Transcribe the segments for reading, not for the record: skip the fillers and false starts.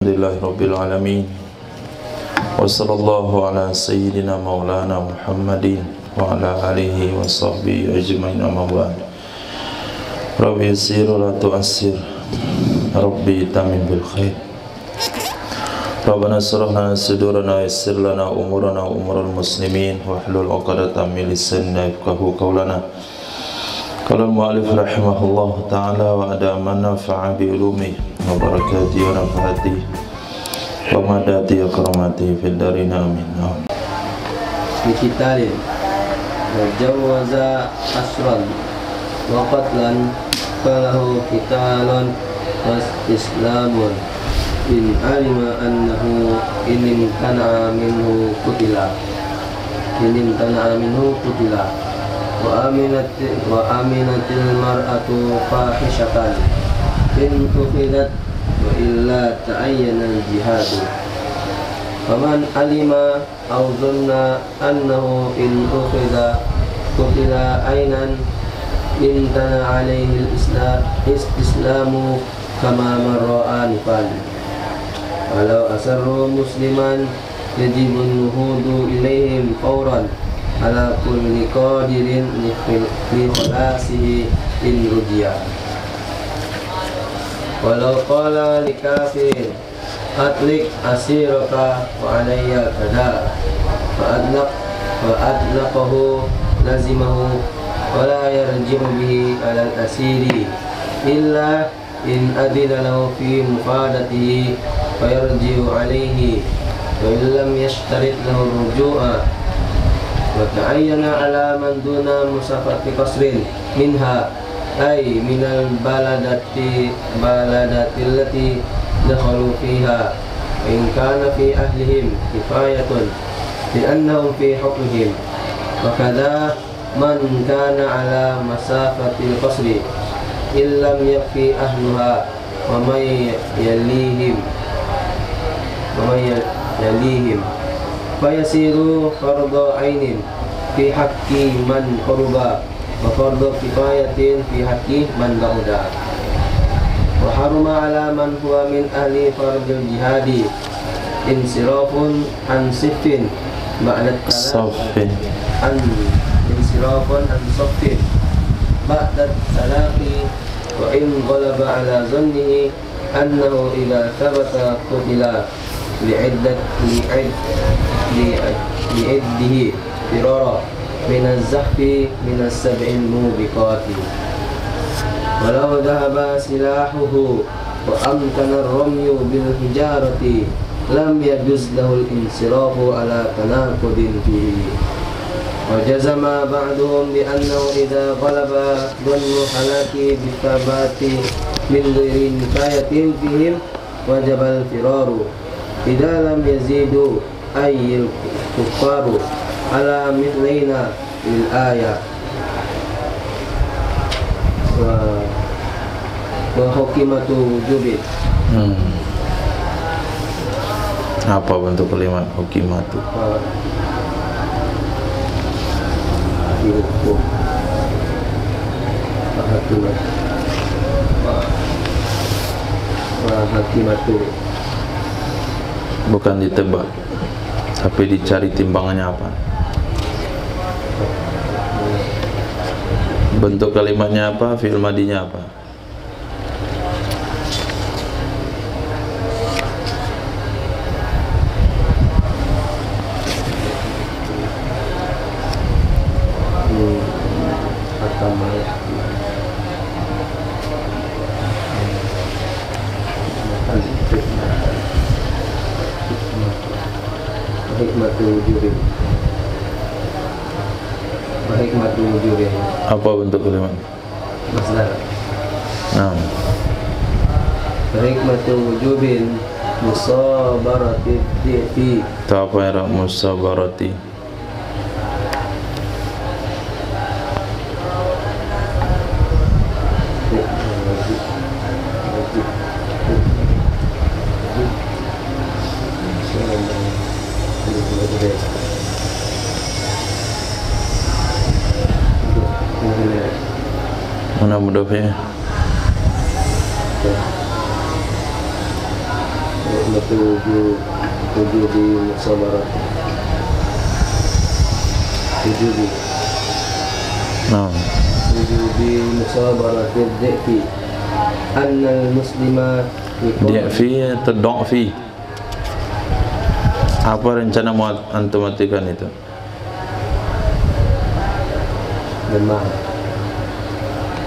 Alhamdulillahirabbil alamin. Wa sallallahu ala sayyidina maulana Muhammadin wa ala alihi wa sahbihi ajmain, amma ba'd. Rabbi yassir wa la tu'assir, Rabbi tamin bil khair. Rabbana shrah lana sudurana yassir lana umurana wa umural muslimin wa hlul 'uqdatam min lisanina yafqahu qawlana. Qala al-mu'allif rahimahullah ta'ala wa adamana fa'a bi ulumi wa barakati wa nafahati wa madati wa karamati fid darin amin. Bikitalin wa jawaza asran wa qatlan falahu kitalun was islamun in alima annahu in imtana'a minhu qutila wa aminatil mar'atu fahishatan in ukhidat wa illa ta'ayyana al-jihadu. Faman alima aw dhanna annahu in ukhida qutila aynan imtana alayhi al-islamu kama marra anifan. Walau asarru musliman yajibu nuhudu ilayhim fawran ala kulli qadirin li khalasihi in rujiya. Walau qala li kafir atlik asiraka wa alayya kada fa adlaqahu lazimahu wa la yarji'u bihi ala al-asiri illa in adina lahu fi mufadatihi fa yarji'u alayhi wa illam yashtarit lahu ruju'a wa ta'ayyana ala man duna musafati qasrin minha ay minal baladati allati dakhalu fiha in kana fi ahlihim kifayatun li'annahum fi hukmihim wa kadha man kana ala masafati qasri illam yakfi ahluha wa may yalihim fayasiru fardu ainin fi haqqi man qurba wa fardu kifayatin fi haqqi man ba'uda. Wa haruma ala man huwa min ahli fardil jihadi insirafun an siffin ba'da Saffin insirafun an saffin ba'da talaqi wa in ghalaba ala zannihi annahu idha thabata qutila li'iddihi firara minaz-zahfi minas-sab'il mubiqati. Walau dhahaba silahuhu wa amkana ar-ramyu bil hijarati lam yajuz lahu al-insirafu ala tanaqudin fihi. Wa jazama ba'duhum bi annahu idha ghalaba dhannu halaki bi thabati min ghairi nifayatin fihim wajaba al-firaru idza lam yazidu ayyul kuffaru ala mithlaina lil ayat. Wa hukimatu wujubin. Apa bentuk kalimat hukimatu? Hukum hakimatu Bukan ditebak, tapi dicari timbangannya apa. Bentuk kalimatnya apa, fi'il madinya apa. hikmatu wujubin. Apa bentuk kalimat? Masdar. Nah, Hikmatu wujubin musabarati fi. itu apa ya? Musabarati. Mana mudhafnya? tujuh di musabarat, tujuh di musabarat al-dhi'fi anna al-muslima Dhi'fi atau Do'fi? Apa rencana mau antum matikan itu? lemah.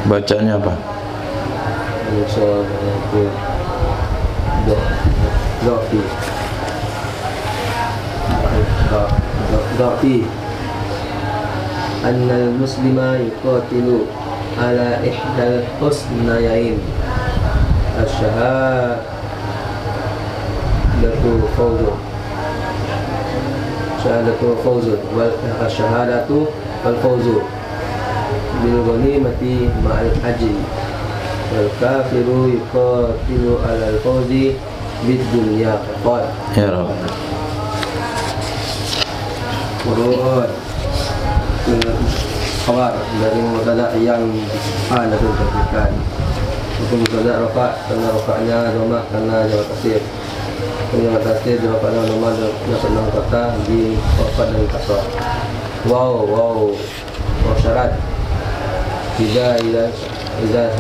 Bacanya apa? Musabarat al-dhi'fi anna al-muslima yuqatilu ala ihdal husnayain asyhadatu fawzun wal asyhadatu wal fawzu bil ghanimati ma'al ajri wal kafiru yuqatilu ala al-fawzi bid dunya faqat. Ya Rabb. Urut khabar dari mubtada yang ada ditentukan. Hukum mubtada rafa karena rafa'nya dhamma karena jawab tasdid. Jawab tasdid rafa'nya dhamma dan nasab kata di rafa dan kasrah. Wow syarat. Idza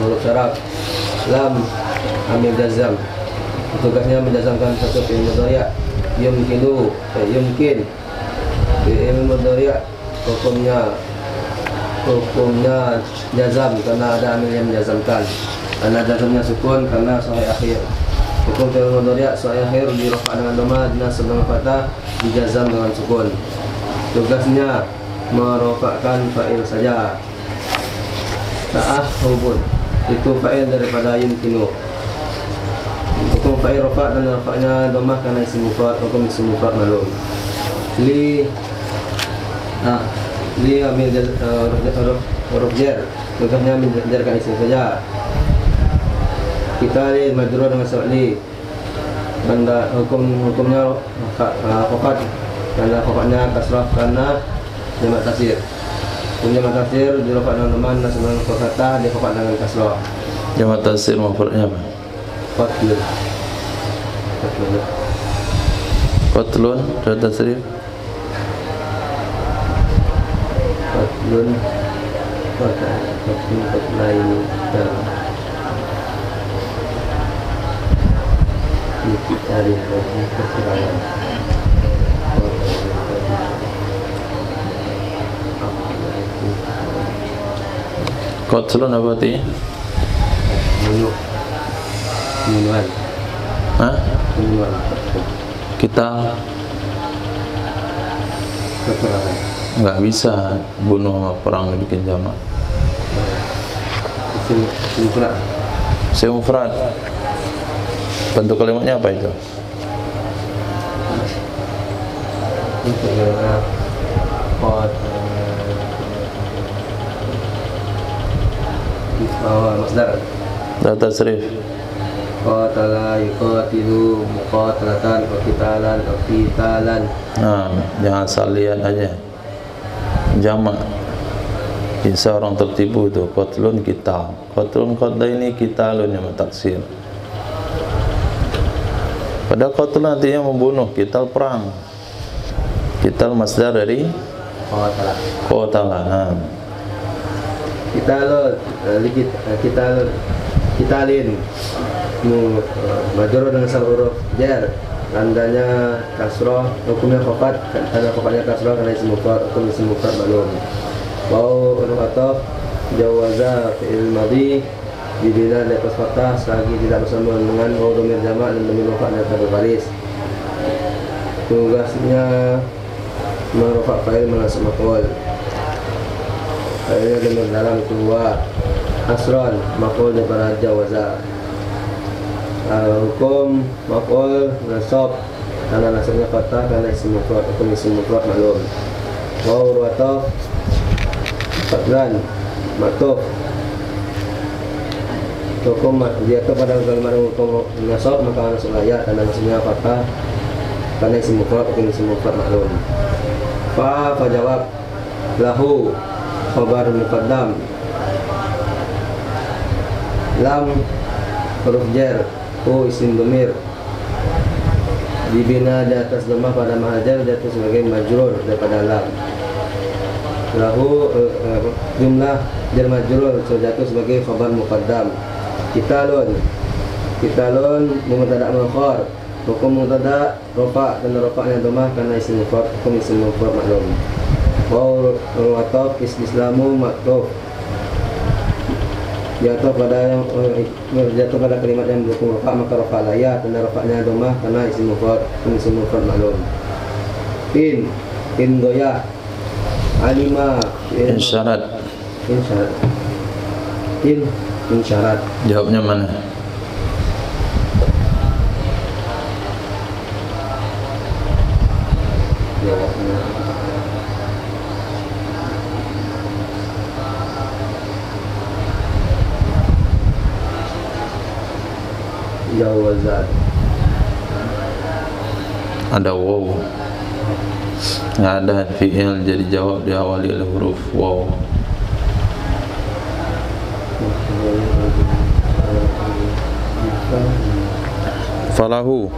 huruf syarat lam amil jazam. Tugasnya menjazamkan satu fi'il mudhari' yumkin fi'il mudhari' hukumnya jazam karena ada amil yang menjazamkan, karena jazamnya sukun karena sahih akhir. Hukum fi'il mudhari' sahih akhir di rafa' dengan dhamma dinasab dengan fathah dijazam dengan sukun. Tugasnya merofakkan fa'il saja. Ta'ahubun itu fa'il daripada yumkinu. Hukum fa'il rafa' dan rafa'nya dhammah karena isim mufrad, hukum isim mufrad malum. Li amil huruf jar, tugasnya menjarkan isim saja. Kita li majrur dengan sebab li. Benda hukumnya fakat karena fakatnya kasrah karena jamak taksir. Jamak taksir di rafa' dengan dhamma nasab dengan fathah di fakat dengan kasrah. Jamak taksir mufradnya apa? Qatlun dan tasrif. Qatlun qatlain kita lihat keterangan. Qatlun apa artinya? Pembunuhan. Pembunuhan. Kita Keterangan. nggak bisa bunuh sama perang bikin jamak. Isim mufrad. Bentuk kalimatnya apa itu? Masdar. Data tasrif. Qatala yuqatilu muqatalatan wa qitalan wa qitalan. Jangan asal lihat aja. Jamak. Bisa orang tertipu itu. Qatlun kita. Qatlun qatlaini qitalun yang taksir. Pada qatlun artinya membunuh, qital perang. Qital masdar dari qatala. Qitalin Majrur dengan sabab huruf jar, tandanya kasroh, hukumnya fakat, tanda fakatnya kasroh karena isim mufrad, hukum isim mufrad malum. Wau huruf ataf jawaza fi'il madhi dibina di atas fathah selagi tidak bersama dengan wau dhamir jamak dan dhamir mufrad dan pada baris. Tugasnya merofak fa'il menasab maf'ul. Fa'ilnya dhamir dalam itu wa asron maf'ul daripada jawaza. Hukum maf'ul nasab karena nasabnya fathah karena isim mufrad, hukum isim mufrad malum. Waw ataf qatlan matuf, hukum dia tu pada kalimat hukum nasab maka nasab ayat karena nasabnya fathah karena isim mufrad, hukum isim mufrad malum. Fa jawab lahu khabar muqaddam, lam huruf jar, isim dhamir, dibina di atas lemah pada mahal jar jatuh sebagai majrur daripada lam. Lahu jumlah jar majrur jatuh sebagai khabar muqaddam. Kitalun mubtada muakhar. Hukum mubtada rafa dan rafa'nya dhammah karena isim mufrad, hukum isim mufrad maklum. Wa ataf islamu maktuf. Jatuh pada kalimat yang mendukung rafa maka rafa ya dan rafa'nya dhammah karena isim mufrad, hukum isim mufrad maklum. In doya alima Insyarat. Insyarat. Jawabnya mana? Jawazat. Ada waw. Nggak ada fi'il jadi jawab diawali oleh huruf waw. Falahu.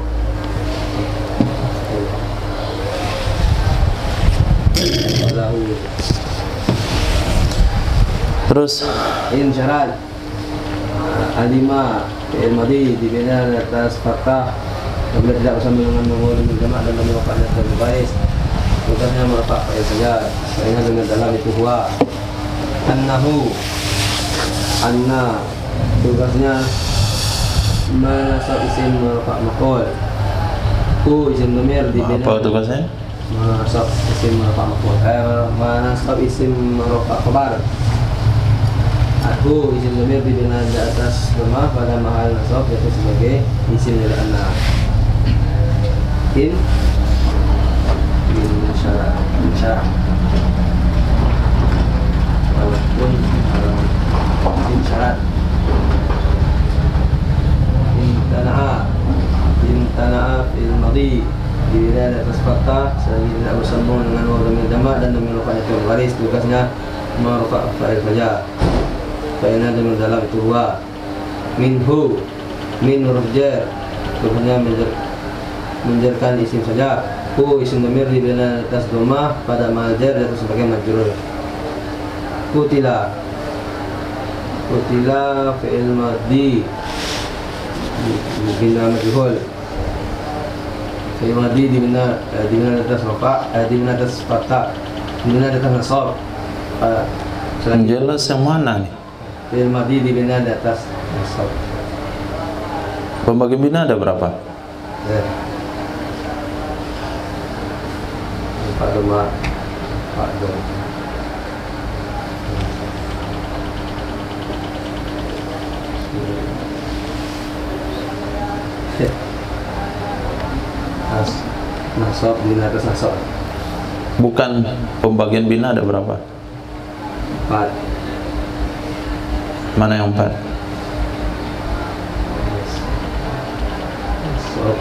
Terus Insyarat. Alima fi'il madhi dibina atas fathah apabila tidak bersama dengan mengulur jamak dan merofaknya dan baris. Bukannya merofak fa'il saja. Sehingga dengan dalam itu huwa. Annahu. Anna tugasnya menasab isim merofak maqul. Ku isim dhamir dibina. apa tugasnya? Menasab isim merofak maqul. Menasab isim merofak khabar. Aku isim dhamir dibina di atas lemah pada mahal nasab yaitu sebagai isim dari anna. In syarat walaupun in syarat intana'a fil madhi dibina di atas fathah selagi tidak bersambung dengan waw dhamir jamak dan dhamir rafa'nya fil baris. Tugasnya merfa' fa'il saja. Fa'ilnya dhamir dalam itu huwa. Minhu min huruf jar tugasnya menjarkan isim saja. Hu isim dhamir dibina atas dhammah pada mahal jar yaitu sebagai majrur. Kutila fi'il madhi dibina majhul. Fi'il madhi dibina atas rafa', dibina atas fathah, dibina atas nasab. Jelas yang mana nih? Fi'il madhi dibina di atas nasab. Pembagian bina ada berapa? Ya. Pak Doma, Pak Dom. Nasab bina atas nasab. Bukan pembagian bina ada berapa? 4. Mana yang 4? Nasab.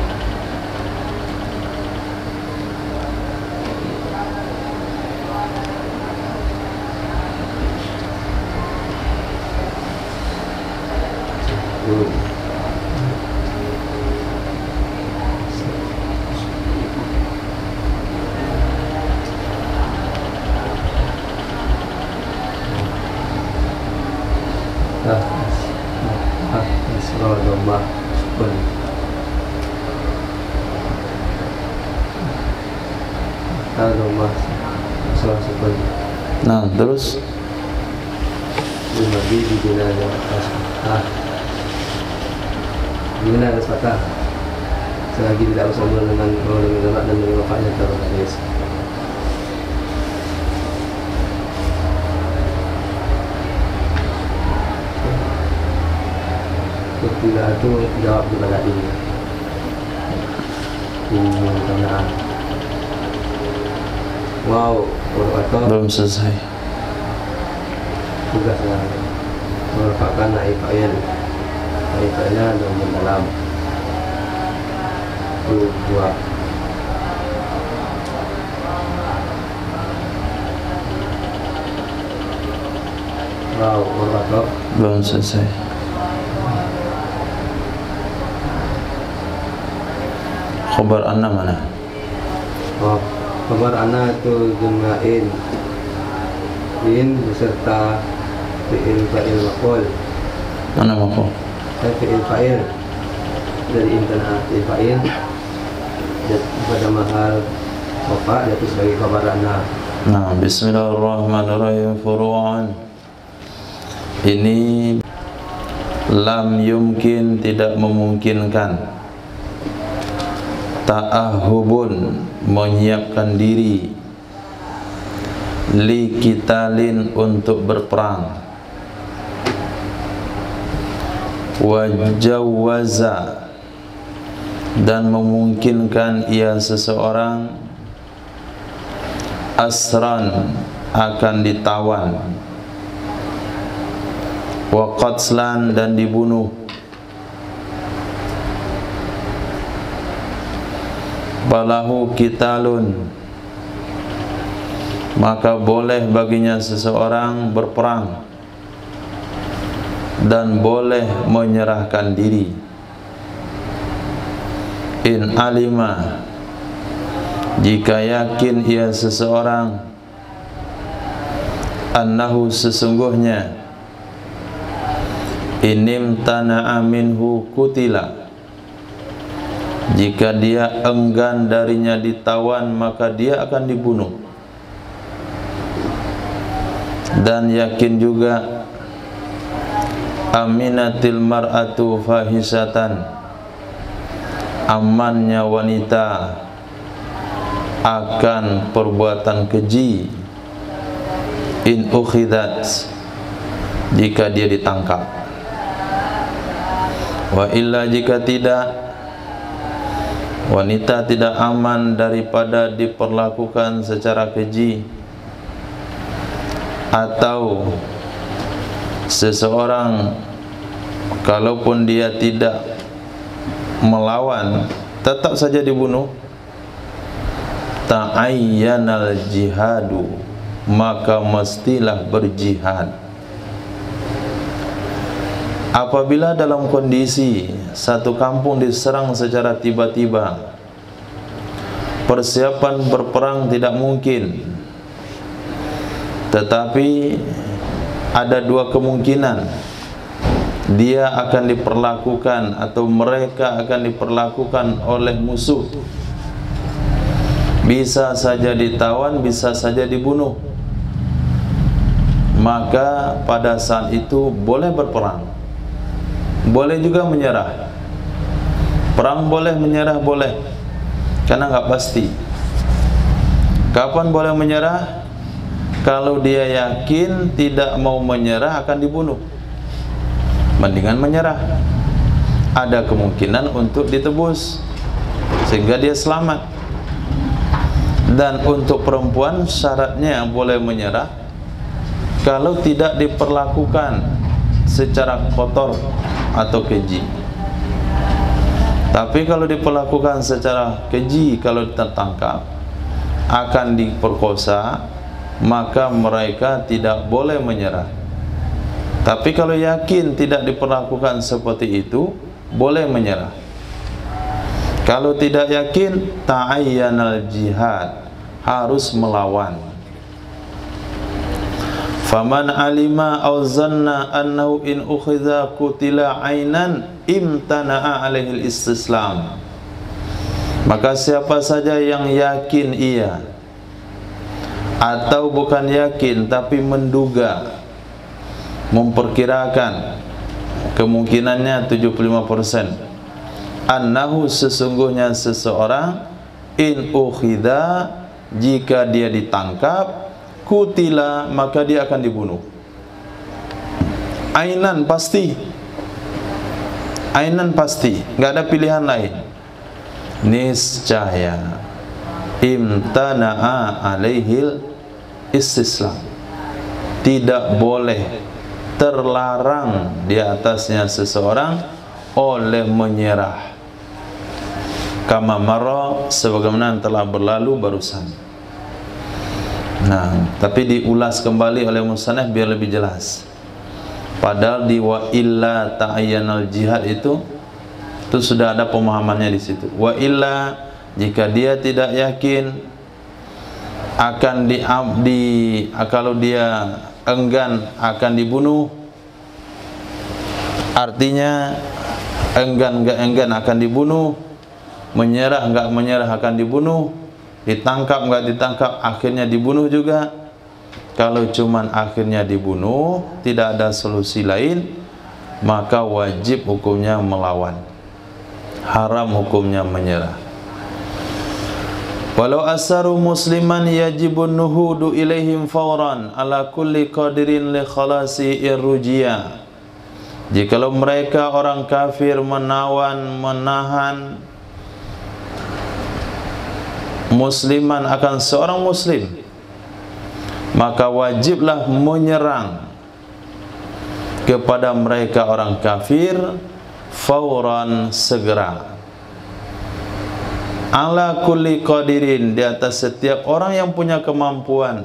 Nah, terus dibina atas fathah selagi tidak bersambung dengan jamak dan dengan rafa'nya terbaris. Kutila itu jawab kepada ini. Karena wow, belum selesai. Tugasnya merupakan naib fa'il. Naib fa'ilnya adalah mendalam. Dua. Wow, merupakan Belum selesai. Khabar anna mana? Oh, khabar anna itu jumlahin in beserta fi'il fa'il maqul. Mana maqul? Fi'il fa'il dari intana fi'il fa'il pada mahal wafa yaitu sebagai khabar anna. Nah, bismillahirrahmanirrahim. Furu'an. Ini lam yumkin, tidak memungkinkan. Ta'ahubun, menyiapkan diri. Li kitalin, untuk berperang. Wajawaza, dan memungkinkan ia seseorang asran, akan ditawan. Wa qatslan, dan dibunuh. Balahu kitalun, maka boleh baginya seseorang berperang dan boleh menyerahkan diri. In alima, jika yakin ia seseorang, annahu, sesungguhnya, inim tana'a minhu kutila, jika dia enggan darinya ditawan, maka dia akan dibunuh. Dan yakin juga, aminatil mar'atu fahisatan, amannya wanita akan perbuatan keji, in ukhidat, jika dia ditangkap. Wa illa, jika tidak, wanita tidak aman daripada diperlakukan secara keji, atau seseorang kalaupun dia tidak melawan tetap saja dibunuh, ta'ayyanal jihadu, maka mestilah berjihad. Apabila dalam kondisi satu kampung diserang secara tiba-tiba, persiapan berperang tidak mungkin, tetapi ada dua kemungkinan, dia akan diperlakukan atau mereka akan diperlakukan oleh musuh. Bisa saja ditawan, bisa saja dibunuh. Maka pada saat itu boleh berperang, boleh juga menyerah. Perang boleh, menyerah boleh, karena nggak pasti. Kapan boleh menyerah? Kalau dia yakin tidak mau menyerah akan dibunuh, mendingan menyerah. Ada kemungkinan untuk ditebus sehingga dia selamat. Dan untuk perempuan syaratnya boleh menyerah kalau tidak diperlakukan secara kotor atau keji. Tapi kalau diperlakukan secara keji, kalau tertangkap akan diperkosa, maka mereka tidak boleh menyerah. Tapi kalau yakin tidak diperlakukan seperti itu, boleh menyerah. Kalau tidak yakin, ta'ayyanal jihad, harus melawan. Faman alima aw zanna annahu in ukhidha qutila ainan imtana'a alaihil istislam. Maka siapa saja yang yakin ia, atau bukan yakin tapi menduga, memperkirakan, kemungkinannya 75%, annahu, sesungguhnya seseorang, in ukhidha, jika dia ditangkap, kutila, maka dia akan dibunuh. Ainan, pasti. Ainan, pasti, nggak ada pilihan lain. Niscaya imtana'a alaihil istislam, tidak boleh, terlarang di atasnya seseorang oleh menyerah. Kama marra, sebagaimana telah berlalu barusan. Nah, tapi diulas kembali oleh musannaf biar lebih jelas. Padahal di wa illa ta'ayyanal jihad itu sudah ada pemahamannya di situ. Wa illa, jika dia tidak yakin akan kalau dia enggan akan dibunuh, artinya enggan enggak enggan akan dibunuh, menyerah enggak menyerah akan dibunuh, ditangkap enggak ditangkap akhirnya dibunuh juga. Kalau cuman akhirnya dibunuh, tidak ada solusi lain, maka wajib hukumnya melawan, haram hukumnya menyerah. Walau asaru musliman yajibun nuhudu ilaihim fawran ala kulli qadirin li khalasi irrujiyah. Jikalau mereka orang kafir menahan musliman akan seorang muslim, maka wajiblah menyerang kepada mereka orang kafir fawran, segera. Ala kulli qadirin, di atas setiap orang yang punya kemampuan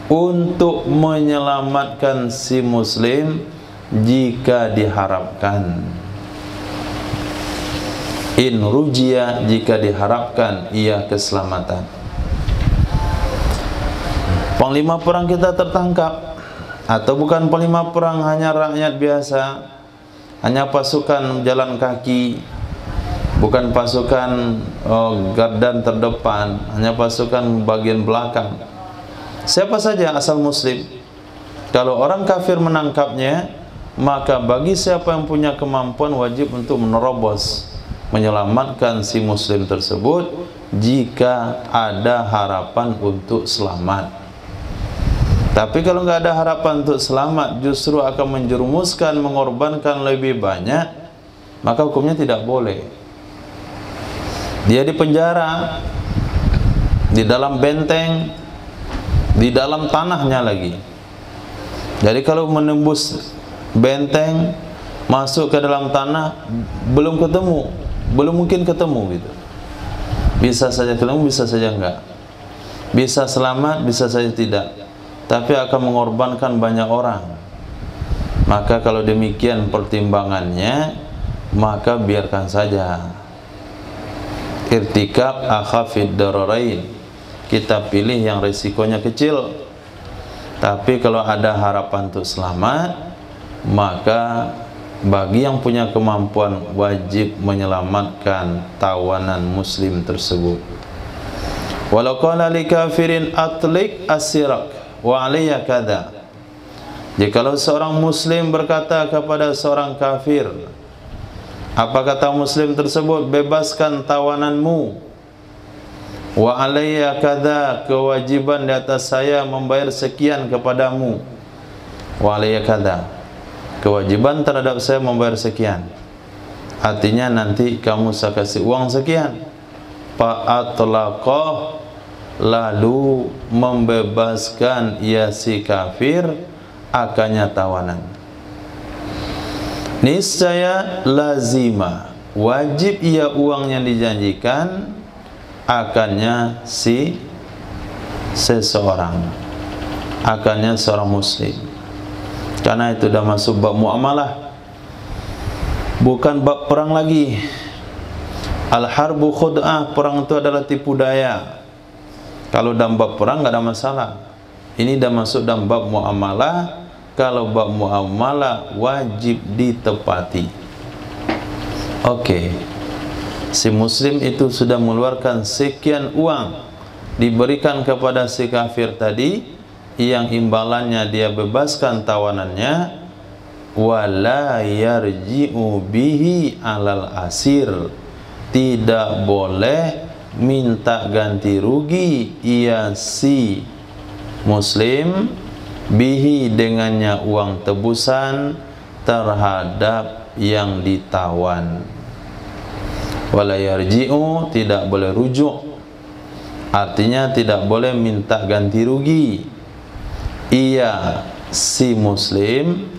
untuk menyelamatkan si muslim jika diharapkan. In rujia, jika diharapkan ia keselamatan. Panglima perang kita tertangkap, atau bukan panglima perang, hanya rakyat biasa, hanya pasukan jalan kaki, bukan pasukan gardan terdepan, hanya pasukan bagian belakang. Siapa saja asal muslim, kalau orang kafir menangkapnya, maka bagi siapa yang punya kemampuan wajib untuk menerobos, menyelamatkan si muslim tersebut jika ada harapan untuk selamat. Tapi kalau nggak ada harapan untuk selamat, justru akan menjerumuskan, mengorbankan lebih banyak, maka hukumnya tidak boleh. Dia di penjara, di dalam benteng, di dalam tanahnya lagi. Jadi kalau menembus benteng, masuk ke dalam tanah, belum ketemu, belum mungkin ketemu gitu. Bisa saja ketemu, bisa saja enggak. Bisa selamat, bisa saja tidak. Tapi akan mengorbankan banyak orang. Maka kalau demikian pertimbangannya, maka biarkan saja. Irtikab akhafid dararain, kita pilih yang risikonya kecil. Tapi kalau ada harapan untuk selamat, maka bagi yang punya kemampuan wajib menyelamatkan tawanan muslim tersebut. Walau qala li kafirin atlik asirak wa alayya kada. Jikalau seorang muslim berkata kepada seorang kafir, apa kata muslim tersebut? Bebaskan tawananmu. Wa alayya kada, kewajiban di atas saya membayar sekian kepadamu. Wa alayya kada, kewajiban terhadap saya membayar sekian. Artinya nanti kamu saya kasih uang sekian. Fa'atlaqah, lalu membebaskan ia si kafir akannya tawanan. Niscaya lazima, wajib ia uang yang dijanjikan akannya si seseorang, akannya seorang muslim. Karena itu sudah masuk bab muamalah, bukan bab perang lagi. Al-harbu khud'ah, perang itu adalah tipu daya. Kalau dalam bab perang nggak ada masalah. Ini dah masuk dalam bab muamalah. Kalau bab muamalah wajib ditepati. Oke. Si muslim itu sudah mengeluarkan sekian uang, diberikan kepada si kafir tadi, yang imbalannya dia bebaskan tawanannya. Wala yarji'u bihi alal asir, tidak boleh minta ganti rugi ia si muslim bihi, dengannya uang tebusan terhadap yang ditawan. Wala yarji'u, tidak boleh rujuk, artinya tidak boleh minta ganti rugi ia si muslim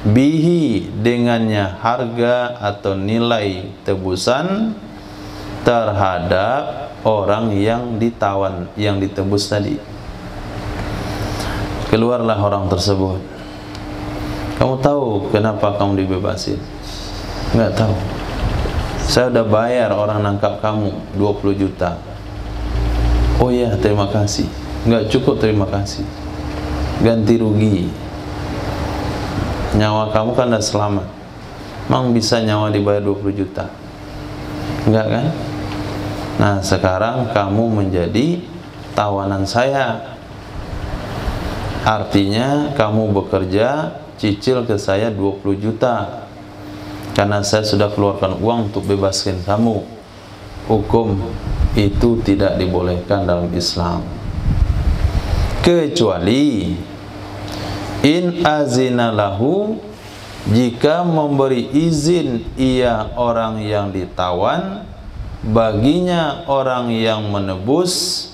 bihi, dengannya harga atau nilai tebusan terhadap orang yang ditawan, yang ditebus tadi. Keluarlah orang tersebut. Kamu tahu kenapa kamu dibebasin? Enggak tahu. Saya udah bayar orang nangkap kamu 20 juta. Oh iya, terima kasih. Enggak cukup terima kasih, ganti rugi. Nyawa kamu kan udah selamat. Emang bisa nyawa dibayar 20 juta? Enggak kan? Nah, sekarang kamu menjadi tawanan saya. Artinya kamu bekerja cicil ke saya 20 juta. Karena saya sudah keluarkan uang untuk bebaskan kamu. Hukum itu tidak dibolehkan dalam Islam. Kecuali in azina lahu, jika memberi izin ia orang yang ditawan baginya orang yang menebus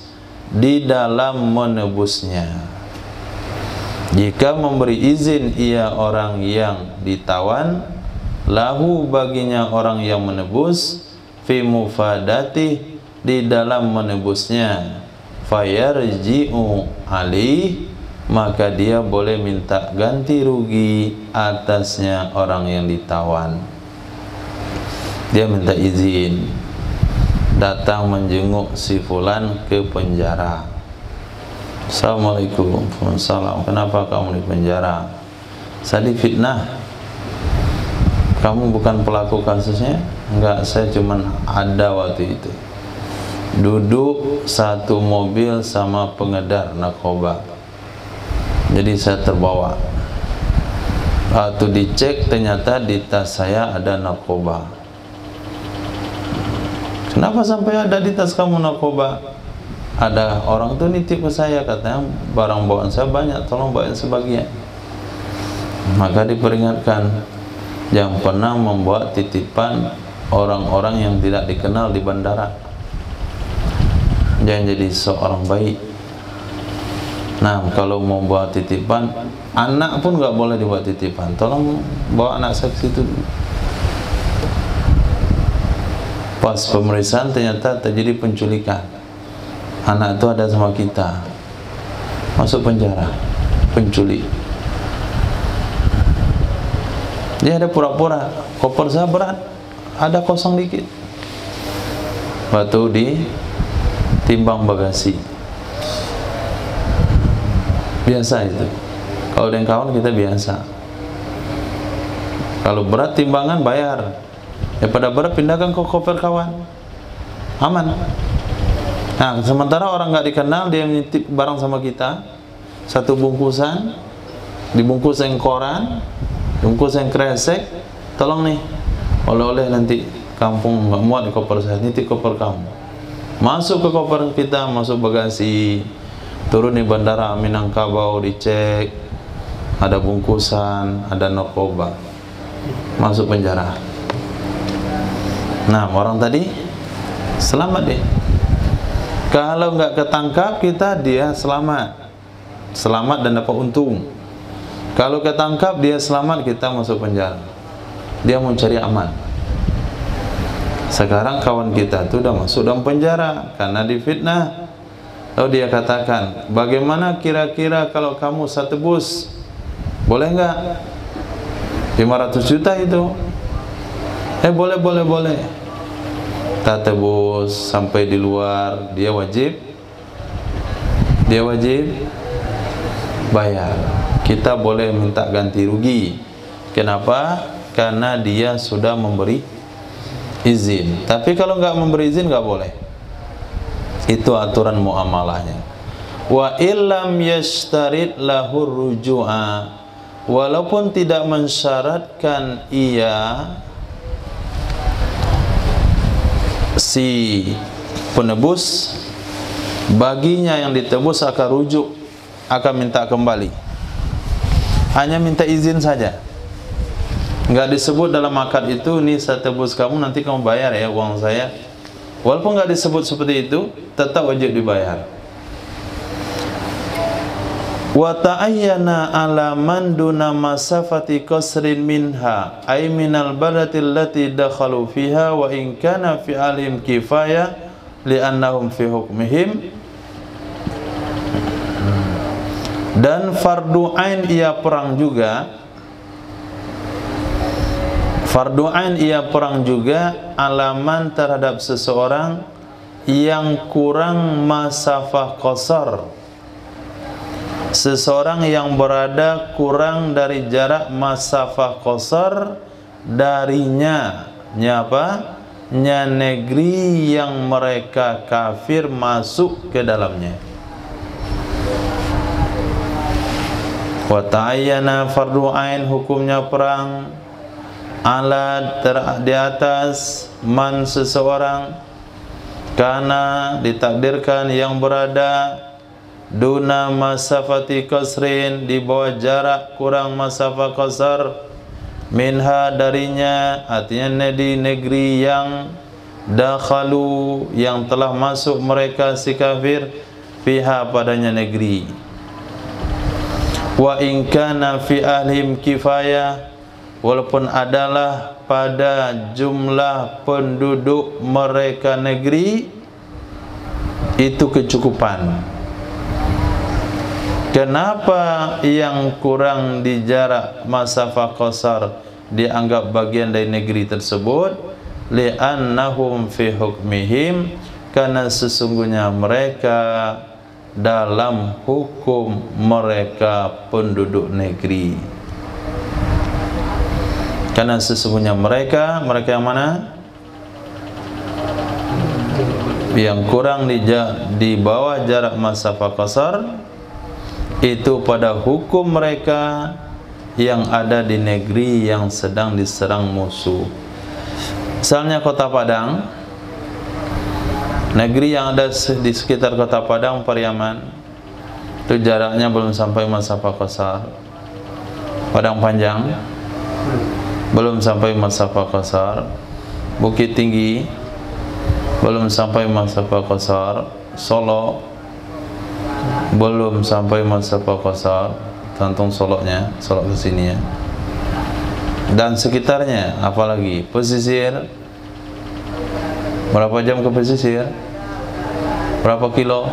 di dalam menebusnya. Jika memberi izin ia orang yang ditawan lahu baginya orang yang menebus fi mufadati di dalam menebusnya, fayarji'u alih, maka dia boleh minta ganti rugi atasnya orang yang ditawan. Dia minta izin datang menjenguk si fulan ke penjara. Assalamualaikum. Waalaikumsalam. Kenapa kamu di penjara? Saya difitnah. Kamu bukan pelaku kasusnya? Enggak, saya cuman ada waktu itu duduk satu mobil sama pengedar narkoba. Jadi saya terbawa. Waktu dicek ternyata di tas saya ada narkoba. Kenapa sampai ada di tas kamu narkoba? Ada orang tuh nitip ke saya, katanya barang bawaan saya banyak, tolong bawain sebagian. Maka diperingatkan, jangan pernah membawa titipan orang-orang yang tidak dikenal di bandara. Jangan jadi seorang baik. Nah, kalau mau bawa titipan, anak pun nggak boleh dibawa titipan. Tolong bawa anak saya ke situ dulu. Pas pemeriksaan ternyata terjadi penculikan. Anak itu ada sama kita, masuk penjara, penculik. Dia ada pura-pura, koper saya berat, ada kosong dikit. Waktu ditimbang bagasi, biasa itu. Kalau dengan kawan kita biasa. Kalau berat timbangan bayar. Daripada berat pindahkan ke koper kawan, aman. Nah, sementara orang nggak dikenal dia menitip barang sama kita, satu bungkusan, dibungkus yang koran, bungkus yang kresek, tolong nih, oleh-oleh nanti kampung nggak muat di koper saya, nitip koper kamu. Masuk ke koper kita, masuk bagasi, turun di bandara Minangkabau, dicek, ada bungkusan, ada narkoba, masuk penjara. Nah, orang tadi selamat deh. Kalau nggak ketangkap kita, dia selamat dan dapat untung. Kalau ketangkap dia selamat, kita masuk penjara. Dia mau cari aman. Sekarang kawan kita itu udah masuk dalam penjara karena difitnah. Lalu dia katakan, bagaimana kira-kira kalau kamu saya tebus? Boleh nggak? 500 juta itu. Boleh. Tak tebus sampai di luar, dia wajib bayar. Kita boleh minta ganti rugi. Kenapa? Karena dia sudah memberi izin. Tapi kalau nggak memberi izin nggak boleh. Itu aturan muamalahnya. Wa illam yashtarid lahu ruju'a, walaupun tidak mensyaratkan ia si penebus baginya yang ditebus akan rujuk, akan minta kembali, hanya minta izin saja, nggak disebut dalam akad itu, nih saya tebus kamu, nanti kamu bayar ya uang saya. Walaupun nggak disebut seperti itu, tetap wajib dibayar. Wa ta'ayyana ala man duna masafati qasrin minha ay minal balati allati dakhalu fiha wa in kana fi alim kifaya li'annahum fi hukmihim. Dan fardu ain ia perang juga. Fardu ain ia perang juga alaman terhadap seseorang yang kurang masafah qasar. Seseorang yang berada kurang dari jarak masafah qasar darinya, apa? Nya negeri yang mereka kafir masuk ke dalamnya. Wa ta'ayyana fardu ain hukumnya perang ala di atas man seseorang karena ditakdirkan yang berada duna masafati qasrin di bawah jarak kurang masafah qasar minha darinya, artinya di negeri yang dakhalu yang telah masuk mereka si kafir fiha padanya negeri. Wa in kana fi ahlihim kifayah, walaupun adalah pada jumlah penduduk mereka negeri itu kecukupan. Kenapa yang kurang di jarak masafah qasar dianggap bagian dari negeri tersebut? Li'annahum fi hukmihim, karena sesungguhnya mereka dalam hukum mereka penduduk negeri. Karena sesungguhnya mereka yang mana? Yang kurang di bawah jarak masafah qasar itu pada hukum mereka yang ada di negeri yang sedang diserang musuh. Misalnya Kota Padang, negeri yang ada di sekitar Kota Padang, Pariaman, itu jaraknya belum sampai masafah qasar. Padang Panjang belum sampai masafah qasar. Bukit Tinggi belum sampai masafah qasar. Solo belum sampai masafah qasar. Tantung Soloknya, Solok ke sini ya. Dan sekitarnya, apalagi pesisir. Berapa jam ke pesisir? Berapa kilo?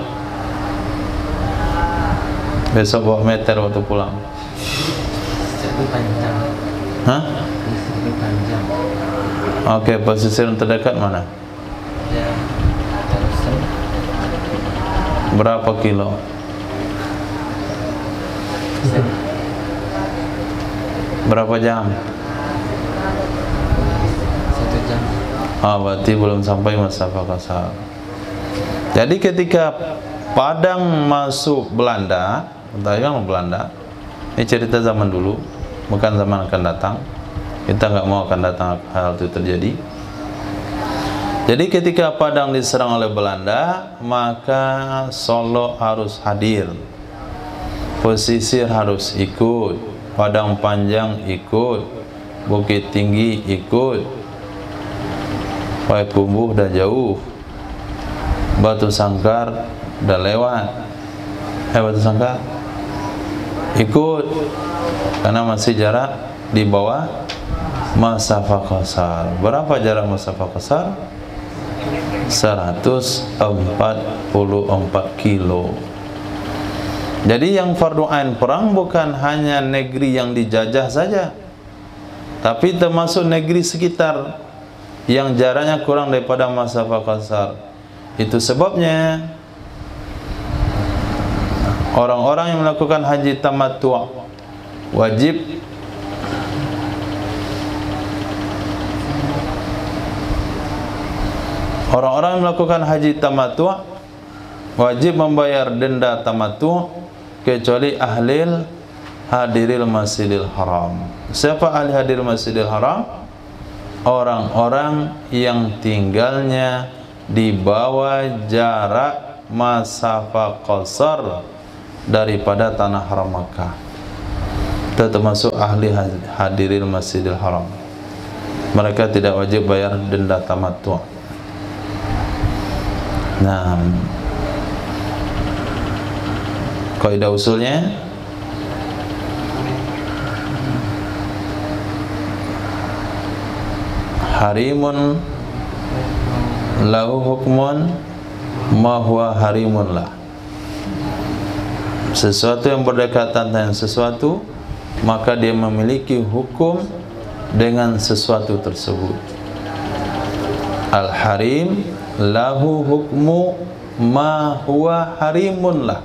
Besok bawa meter waktu pulang. Hah? Oke, pesisir terdekat mana? Berapa kilo? Berapa jam? 1 jam. Berarti belum sampai masafah qasar. Jadi ketika Padang masuk Belanda, Belanda, ini cerita zaman dulu, bukan zaman akan datang. Kita nggak mau akan datang hal itu terjadi. Jadi ketika Padang diserang oleh Belanda, maka Solo harus hadir, pesisir harus ikut, Padang Panjang ikut, Bukit Tinggi ikut, Payakumbuh udah jauh, Batu Sangkar udah lewat, Batu Sangkar ikut, karena masih jarak di bawah masafah qasar. Berapa jarak masafah qasar? 144 kilo. Jadi yang fardu ain perang bukan hanya negeri yang dijajah saja, tapi termasuk negeri sekitar yang jaraknya kurang daripada masafah qasar. Itu sebabnya orang-orang yang melakukan haji tamattu' wajib orang-orang yang melakukan haji tamattu' wajib membayar denda tamattu' kecuali ahlil hadiril masjidil haram. Siapa ahli hadiril masjidil haram? Orang-orang yang tinggalnya di bawah jarak masafah qasar daripada tanah haram Makkah. Itu termasuk ahli hadiril masjidil haram. Mereka tidak wajib bayar denda tamattu'. Nah, kaidah usulnya harimun lahu hukmun ma huwa harimun lah. Sesuatu yang berdekatan dengan sesuatu, maka dia memiliki hukum dengan sesuatu tersebut. Al-harim lahu hukmu ma huwa harimun lah.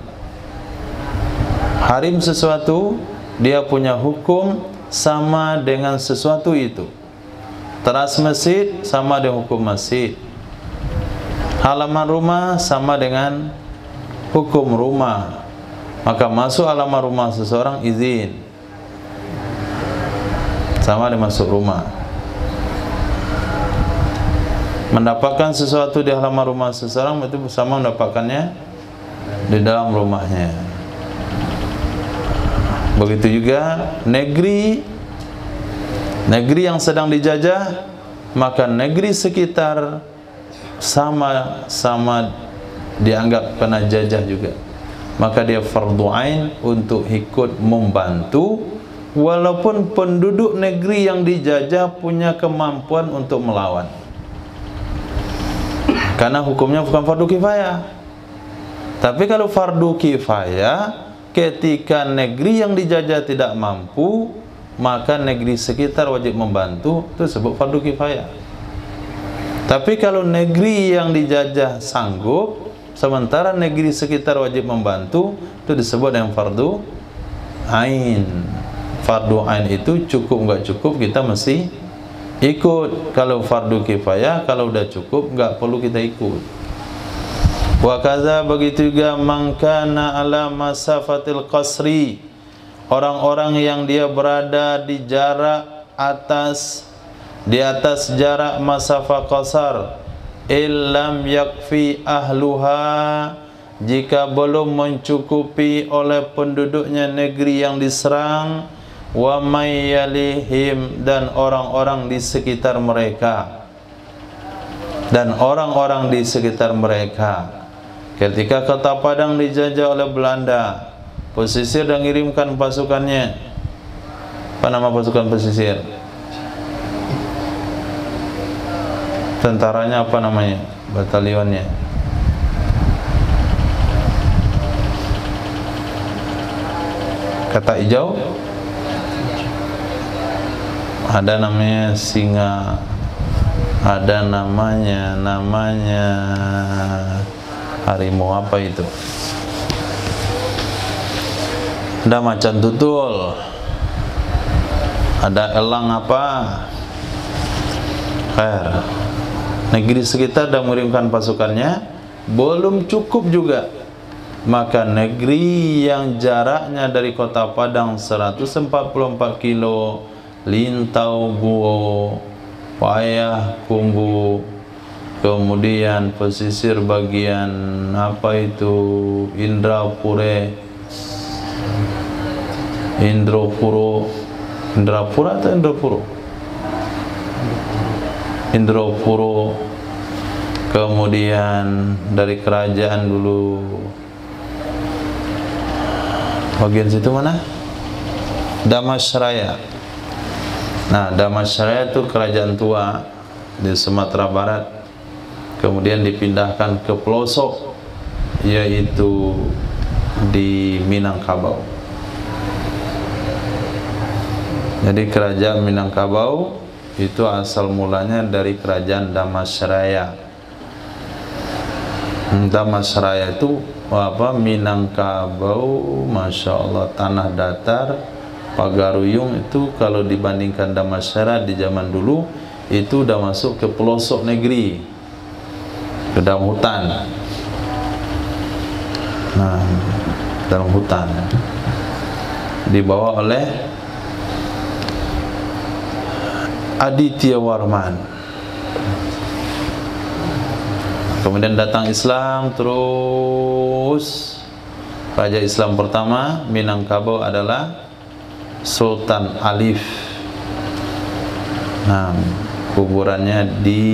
Harim sesuatu, dia punya hukum sama dengan sesuatu itu. Teras masjid sama dengan hukum masjid. Halaman rumah sama dengan hukum rumah. Maka masuk halaman rumah seseorang izin, sama dengan masuk rumah. Mendapatkan sesuatu di halaman rumah seseorang itu sama mendapatkannya di dalam rumahnya. Begitu juga negeri yang sedang dijajah, maka negeri sekitar sama dianggap kena jajah juga. Maka dia fardu ain untuk ikut membantu, walaupun penduduk negeri yang dijajah punya kemampuan untuk melawan. Karena hukumnya bukan fardu kifayah. Tapi kalau fardu kifayah, ketika negeri yang dijajah tidak mampu, maka negeri sekitar wajib membantu, itu disebut fardu kifayah. Tapi kalau negeri yang dijajah sanggup, sementara negeri sekitar wajib membantu, itu disebut yang fardu ain. Fardu ain itu cukup nggak cukup kita mesti ikut. Kalau fardu kifayah, kalau udah cukup nggak perlu kita ikut. Wa kaza, begitu juga mangkana ala masafatil qasri, orang-orang yang dia berada di jarak di atas jarak masafah qasar, illam yakfi ahluha, jika belum mencukupi oleh penduduknya negeri yang diserang, wa mayyalihim, dan orang-orang di sekitar mereka, Ketika kota Padang dijajah oleh Belanda, pesisir dan mengirimkan pasukannya. Apa nama pasukan pesisir? Tentaranya apa namanya? Batalionnya. Kata hijau. Ada namanya singa. Ada namanya harimau apa itu? Ada macan tutul, ada elang apa? Negeri sekitar dah mengirimkan pasukannya, belum cukup juga. Maka negeri yang jaraknya dari kota Padang 144 kilo, Lintau Guo, Payah Kumbu, kemudian pesisir bagian apa itu Indrapura atau Indrapuro, kemudian dari kerajaan dulu bagian situ mana? Damasraya. Nah, Damasraya itu kerajaan tua di Sumatera Barat, kemudian dipindahkan ke pelosok, yaitu di Minangkabau. Jadi kerajaan Minangkabau itu asal mulanya dari kerajaan Damasraya. Damasraya itu Minangkabau, Masya Allah, tanah datar, Pagaruyung itu kalau dibandingkan Damasraya di zaman dulu itu udah masuk ke pelosok negeri, ke dalam hutan. Nah, dalam hutan dibawa oleh Aditya Warman. Kemudian datang Islam terus. Raja Islam pertama Minangkabau adalah Sultan Alif. Nah, kuburannya di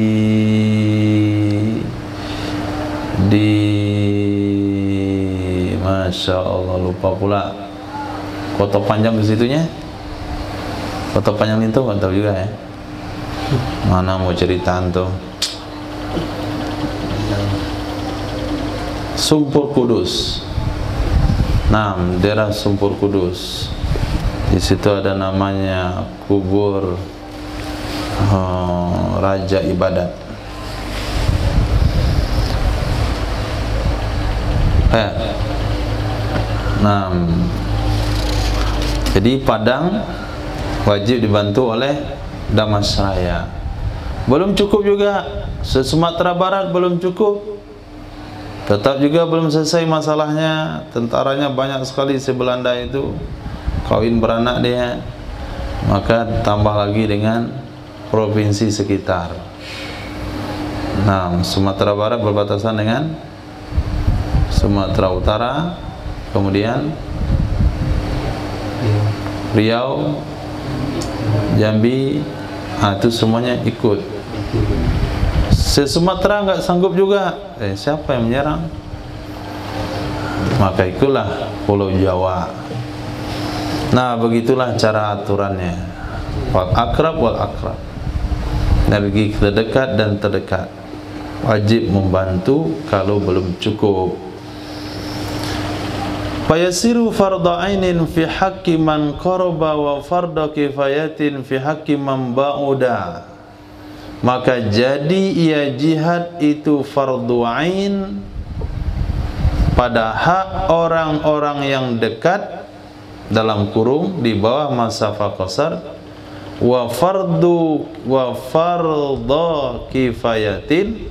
Masya Allah, lupa pula kota panjang di situnya. Kota panjang itu nggak tahu juga ya. Mana mau cerita tuh. Sumpur Kudus. Nah, daerah Sumpur Kudus. Di situ ada namanya kubur raja ibadat. Jadi Padang wajib dibantu oleh Damastraya. Belum cukup juga, Sumatera Barat belum cukup, tetap juga belum selesai masalahnya. Tentaranya banyak sekali si Belanda itu, kawin beranak dia. Maka tambah lagi dengan provinsi sekitar. Sumatera Barat berbatasan dengan Sumatera Utara, kemudian Riau, Jambi, itu semuanya ikut. Sumatera enggak sanggup juga, siapa yang menyerang? Maka ikulah Pulau Jawa. Nah, begitulah cara aturannya. Wal akrab wal akrab. Dari terdekat dan terdekat wajib membantu kalau belum cukup. Fayasiru fardha ainin fi haqqi man qaraba wa fardha kifayatin fi haqqi man ba'uda. Maka jadi ia jihad itu fardhu ain pada hak orang-orang yang dekat dalam kurung di bawah masafah qasar, wa fardhu kifayatin,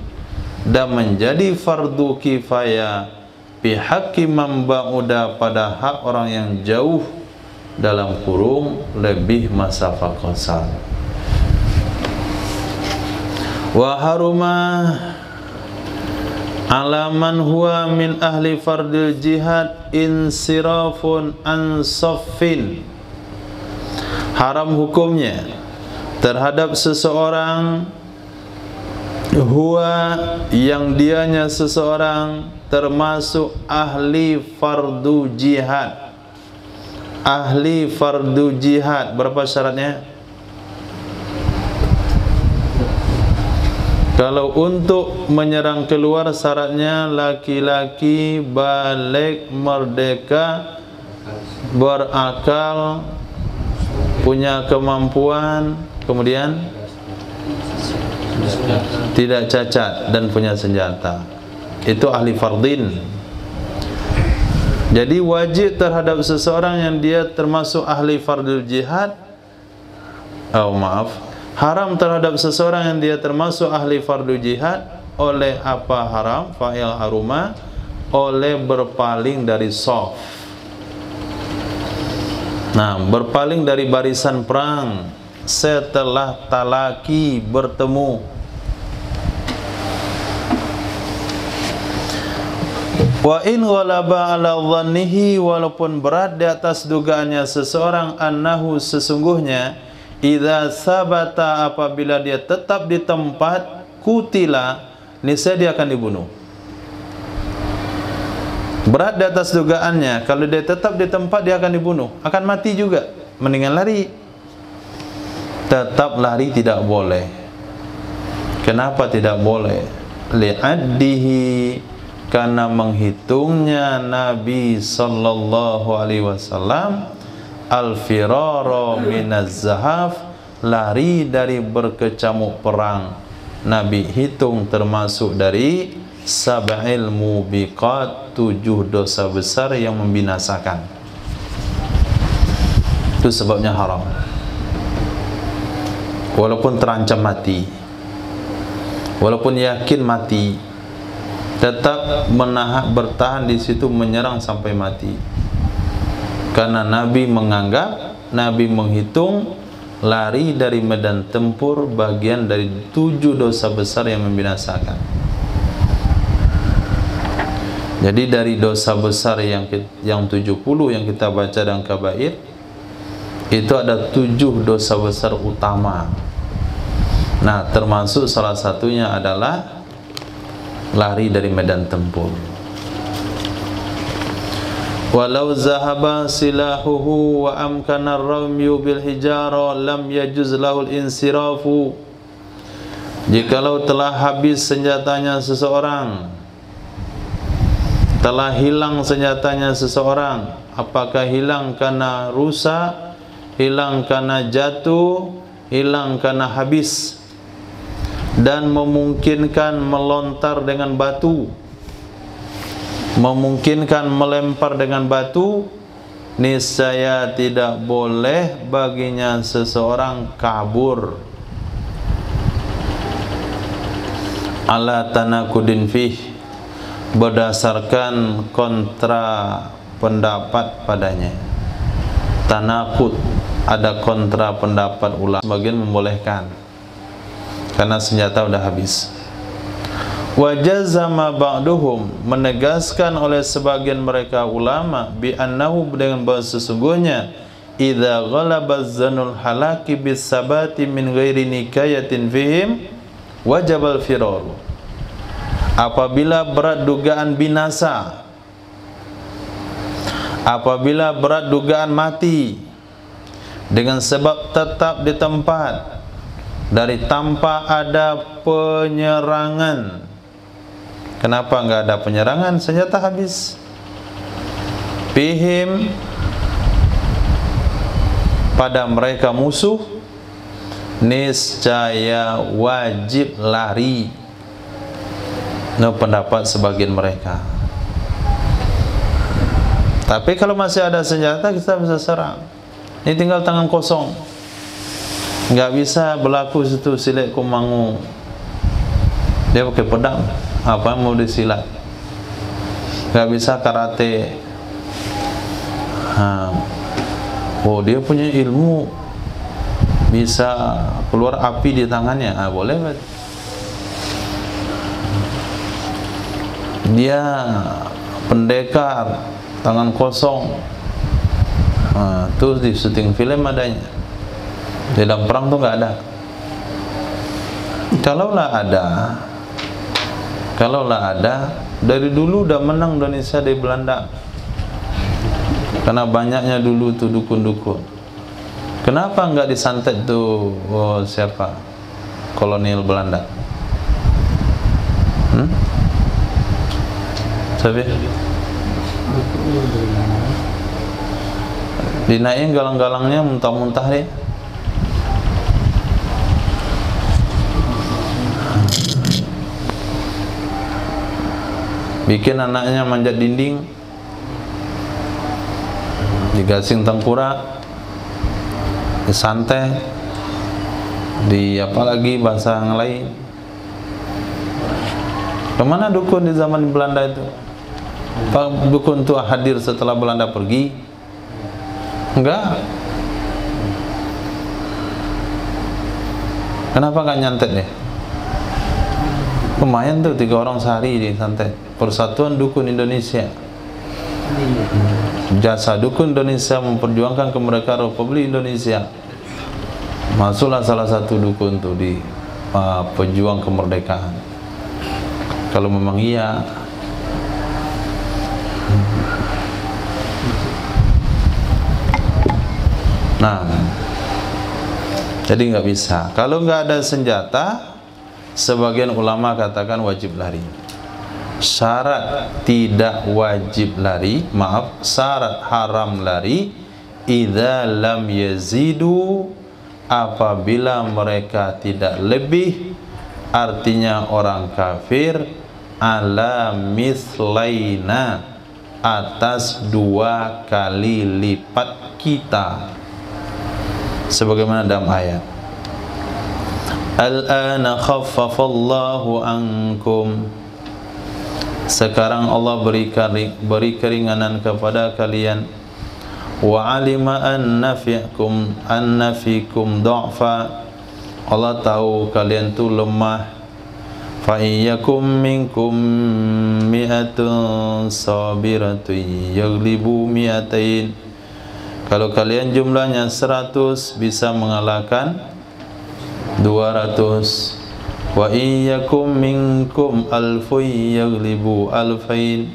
dan menjadi fardu kifayah bihaqqi man ba'uda pada hak orang yang jauh dalam kurung lebih masafah qasar. Wa haruma alaman huwa min ahli fardil jihad insirafun an saffin. Haram hukumnya terhadap seseorang huwa yang dianya seseorang termasuk ahli fardu jihad. Ahli fardu jihad, berapa syaratnya? Kalau untuk menyerang keluar syaratnya laki-laki balik, merdeka, berakal, punya kemampuan, kemudian tidak cacat dan punya senjata. Itu ahli fardin. Jadi wajib terhadap seseorang yang dia termasuk ahli fardul jihad, haram terhadap seseorang yang dia termasuk ahli fardu jihad oleh apa haram? Fa'il haruma, oleh berpaling dari shaf. Nah, berpaling dari barisan perang setelah talaki bertemu. Wa in ghalaba ala dhannihi, walaupun berat di atas dugaannya seseorang, annahu sesungguhnya, idza sabata, apabila dia tetap di tempat, kutila, niscaya dia akan dibunuh. Berat di atas dugaannya, kalau dia tetap di tempat dia akan dibunuh, akan mati juga. Mendingan lari. Tetap lari tidak boleh. Kenapa tidak boleh? Li'addihi, karena menghitungnya Nabi sallallahu alaihi wasallam al-firara minaz zahaf, lari dari berkecamuk perang. Nabi hitung termasuk dari sab'il mubiqat, 7 dosa besar yang membinasakan. Itu sebabnya haram. Walaupun terancam mati, walaupun yakin mati, tetap bertahan di situ, menyerang sampai mati. Karena Nabi menganggap, Nabi menghitung lari dari medan tempur bagian dari 7 dosa besar yang membinasakan. Jadi dari dosa besar yang 70 yang kita baca dalam kabair, itu ada 7 dosa besar utama. Nah, termasuk salah satunya adalah lari dari medan tempur. Walau zahaba silahuhu wa amkana ar-ramyu bil hijara lam yajuz lahul insirafu. Jikalau telah habis senjatanya seseorang, telah hilang senjatanya seseorang, apakah hilang karena rusak, hilang karena jatuh, hilang karena habis, dan memungkinkan melontar dengan batu, memungkinkan melempar dengan batu, niscaya tidak boleh baginya seseorang kabur ala tanakudin fih, berdasarkan kontra pendapat padanya. Tanakud, ada kontra pendapat ulama, sebagian membolehkan karena senjata udah habis. Wajazama ba'duhum, menegaskan oleh sebagian mereka ulama, bi annahu, dengan bahwa sesungguhnya idza ghalaba zanul halaki bis sabati min ghairi nikayatin fihim wajabal firar. Apabila berat dugaan binasa, apabila berat dugaan mati dengan sebab tetap di tempat dari tanpa ada penyerangan. Kenapa enggak ada penyerangan? Senjata habis. Fihim, pada mereka musuh, niscaya wajib lari. Nah, pendapat sebagian mereka. Tapi kalau masih ada senjata, kita bisa serang. Ini tinggal tangan kosong, nggak bisa berlaku situ silet kumangu. Dia pakai pedang, apa mau disilat? Nggak bisa karate. Oh, dia punya ilmu, bisa keluar api di tangannya. Boleh berarti. Dia pendekar, tangan kosong. Terus di syuting film adanya. Di dalam perang tuh nggak ada. Kalaulah ada, dari dulu udah menang Indonesia di Belanda. Karena banyaknya dulu tuh dukun-dukun. Kenapa nggak disantet tuh siapa? Kolonial Belanda. Tapi dinaikin galang-galangnya muntah-muntah deh. Bikin anaknya manjat dinding, digasing tengkorak, disantet, di apalagi bahasa yang lain. Kemana dukun di zaman Belanda itu? Dukun itu hadir setelah Belanda pergi? Enggak. Kenapa nggak nyantet deh? Lumayan tuh 3 orang sehari disantet. Persatuan Dukun Indonesia. Jasa Dukun Indonesia memperjuangkan kemerdekaan Republik Indonesia. Masuklah salah satu dukun tuh di pejuang kemerdekaan. Kalau memang iya. Nah, jadi nggak bisa. Kalau nggak ada senjata, sebagian ulama katakan wajib lari. Syarat tidak wajib lari, syarat haram lari, idza lam yazidu, apabila mereka tidak lebih, artinya orang kafir, ala mislaina, atas 2 kali lipat kita. Sebagaimana dalam ayat, al-ana khaffafallahu ankum, sekarang Allah beri keringanan kepada kalian. Wa alima anna fikum dha'fa, Allah tahu kalian tu lemah. Fa iyyakum minkum mi'atun sabiratun yaglibu mi'atain, kalau kalian jumlahnya 100 bisa mengalahkan 200. Wa iyyakum minkum alfun yaglibu alfain,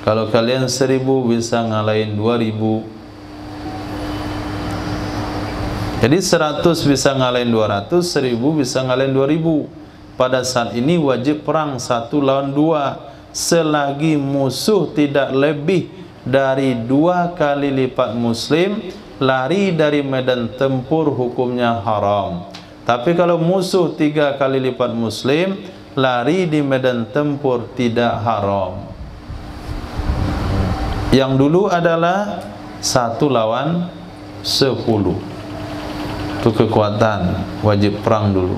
kalau kalian 1000 bisa ngalahin 2000. Jadi 100 bisa ngalahin 200, 1000 bisa ngalahin 2000. Pada saat ini wajib perang 1 lawan 2, selagi musuh tidak lebih dari 2 kali lipat muslim, lari dari medan tempur hukumnya haram. Tapi kalau musuh 3 kali lipat muslim, lari di medan tempur tidak haram. Yang dulu adalah 1 lawan 10. Itu kekuatan, wajib perang dulu.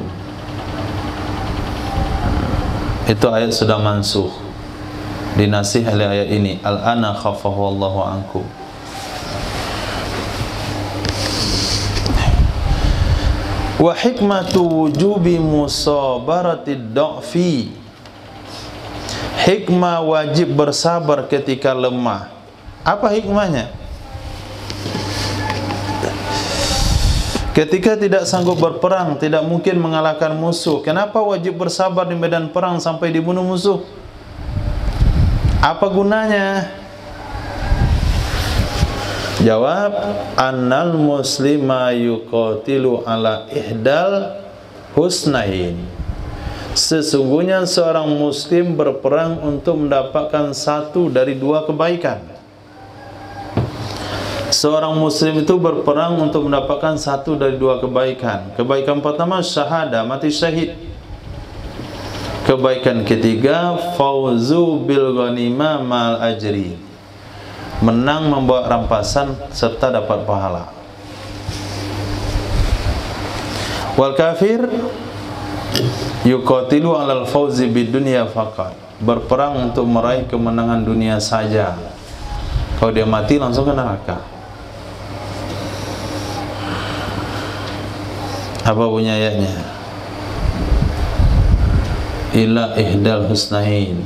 Itu ayat sudah mansukh, dinasih oleh ayat ini, al-ana khaffahu Allahu ankum. Wa hikmatu wujubi musabaratid dha'fi, hikmah wajib bersabar ketika lemah. Apa hikmahnya? Ketika tidak sanggup berperang, tidak mungkin mengalahkan musuh, kenapa wajib bersabar di medan perang sampai dibunuh musuh? Apa gunanya? Jawab, annal muslima yuqatilu ala ihdal husnain. Sesungguhnya seorang muslim berperang untuk mendapatkan 1 dari 2 kebaikan. Seorang muslim itu berperang untuk mendapatkan 1 dari 2 kebaikan. Kebaikan pertama syahada, mati syahid. Kebaikan ketiga fauzu bil ghanimah mal ajri, menang membawa rampasan serta dapat pahala. Wal kafir yuqatilu alal fauzi bid dunya faqat, berperang untuk meraih kemenangan dunia saja. Kalau dia mati langsung ke neraka. Apa bunyi ayatnya? Ila ihdal husnain.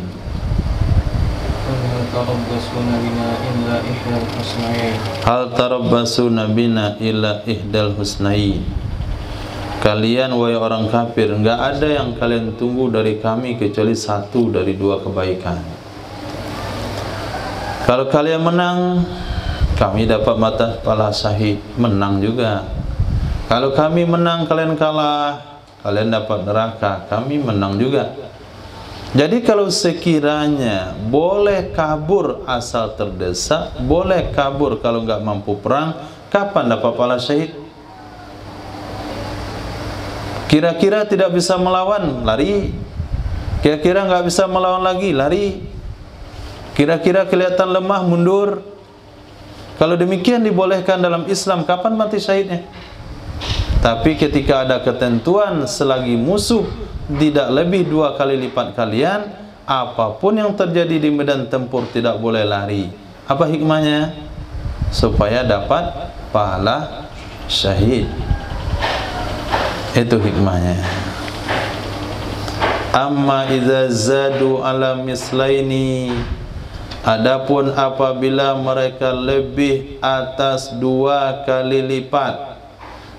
Hal tarabbasuna bina illa ihdal husnain. Kalian wahai orang kafir, enggak ada yang kalian tunggu dari kami kecuali 1 dari 2 kebaikan. Kalau kalian menang, kami dapat mata pahala syahid, menang juga. Kalau kami menang, kalian kalah, kalian dapat neraka, kami menang juga. Jadi kalau sekiranya boleh kabur asal terdesak, boleh kabur kalau nggak mampu perang, kapan dapat pahala syahid? Kira-kira tidak bisa melawan, lari. Kira-kira nggak bisa melawan lagi, lari. Kira-kira kelihatan lemah, mundur. Kalau demikian dibolehkan dalam Islam, kapan mati syahidnya? Tapi ketika ada ketentuan selagi musuh tidak lebih 2 kali lipat kalian, apapun yang terjadi di medan tempur tidak boleh lari. Apa hikmahnya? Supaya dapat pahala syahid. Itu hikmahnya. Amma idza zadu ala mislaini, adapun apabila mereka lebih atas 2 kali lipat,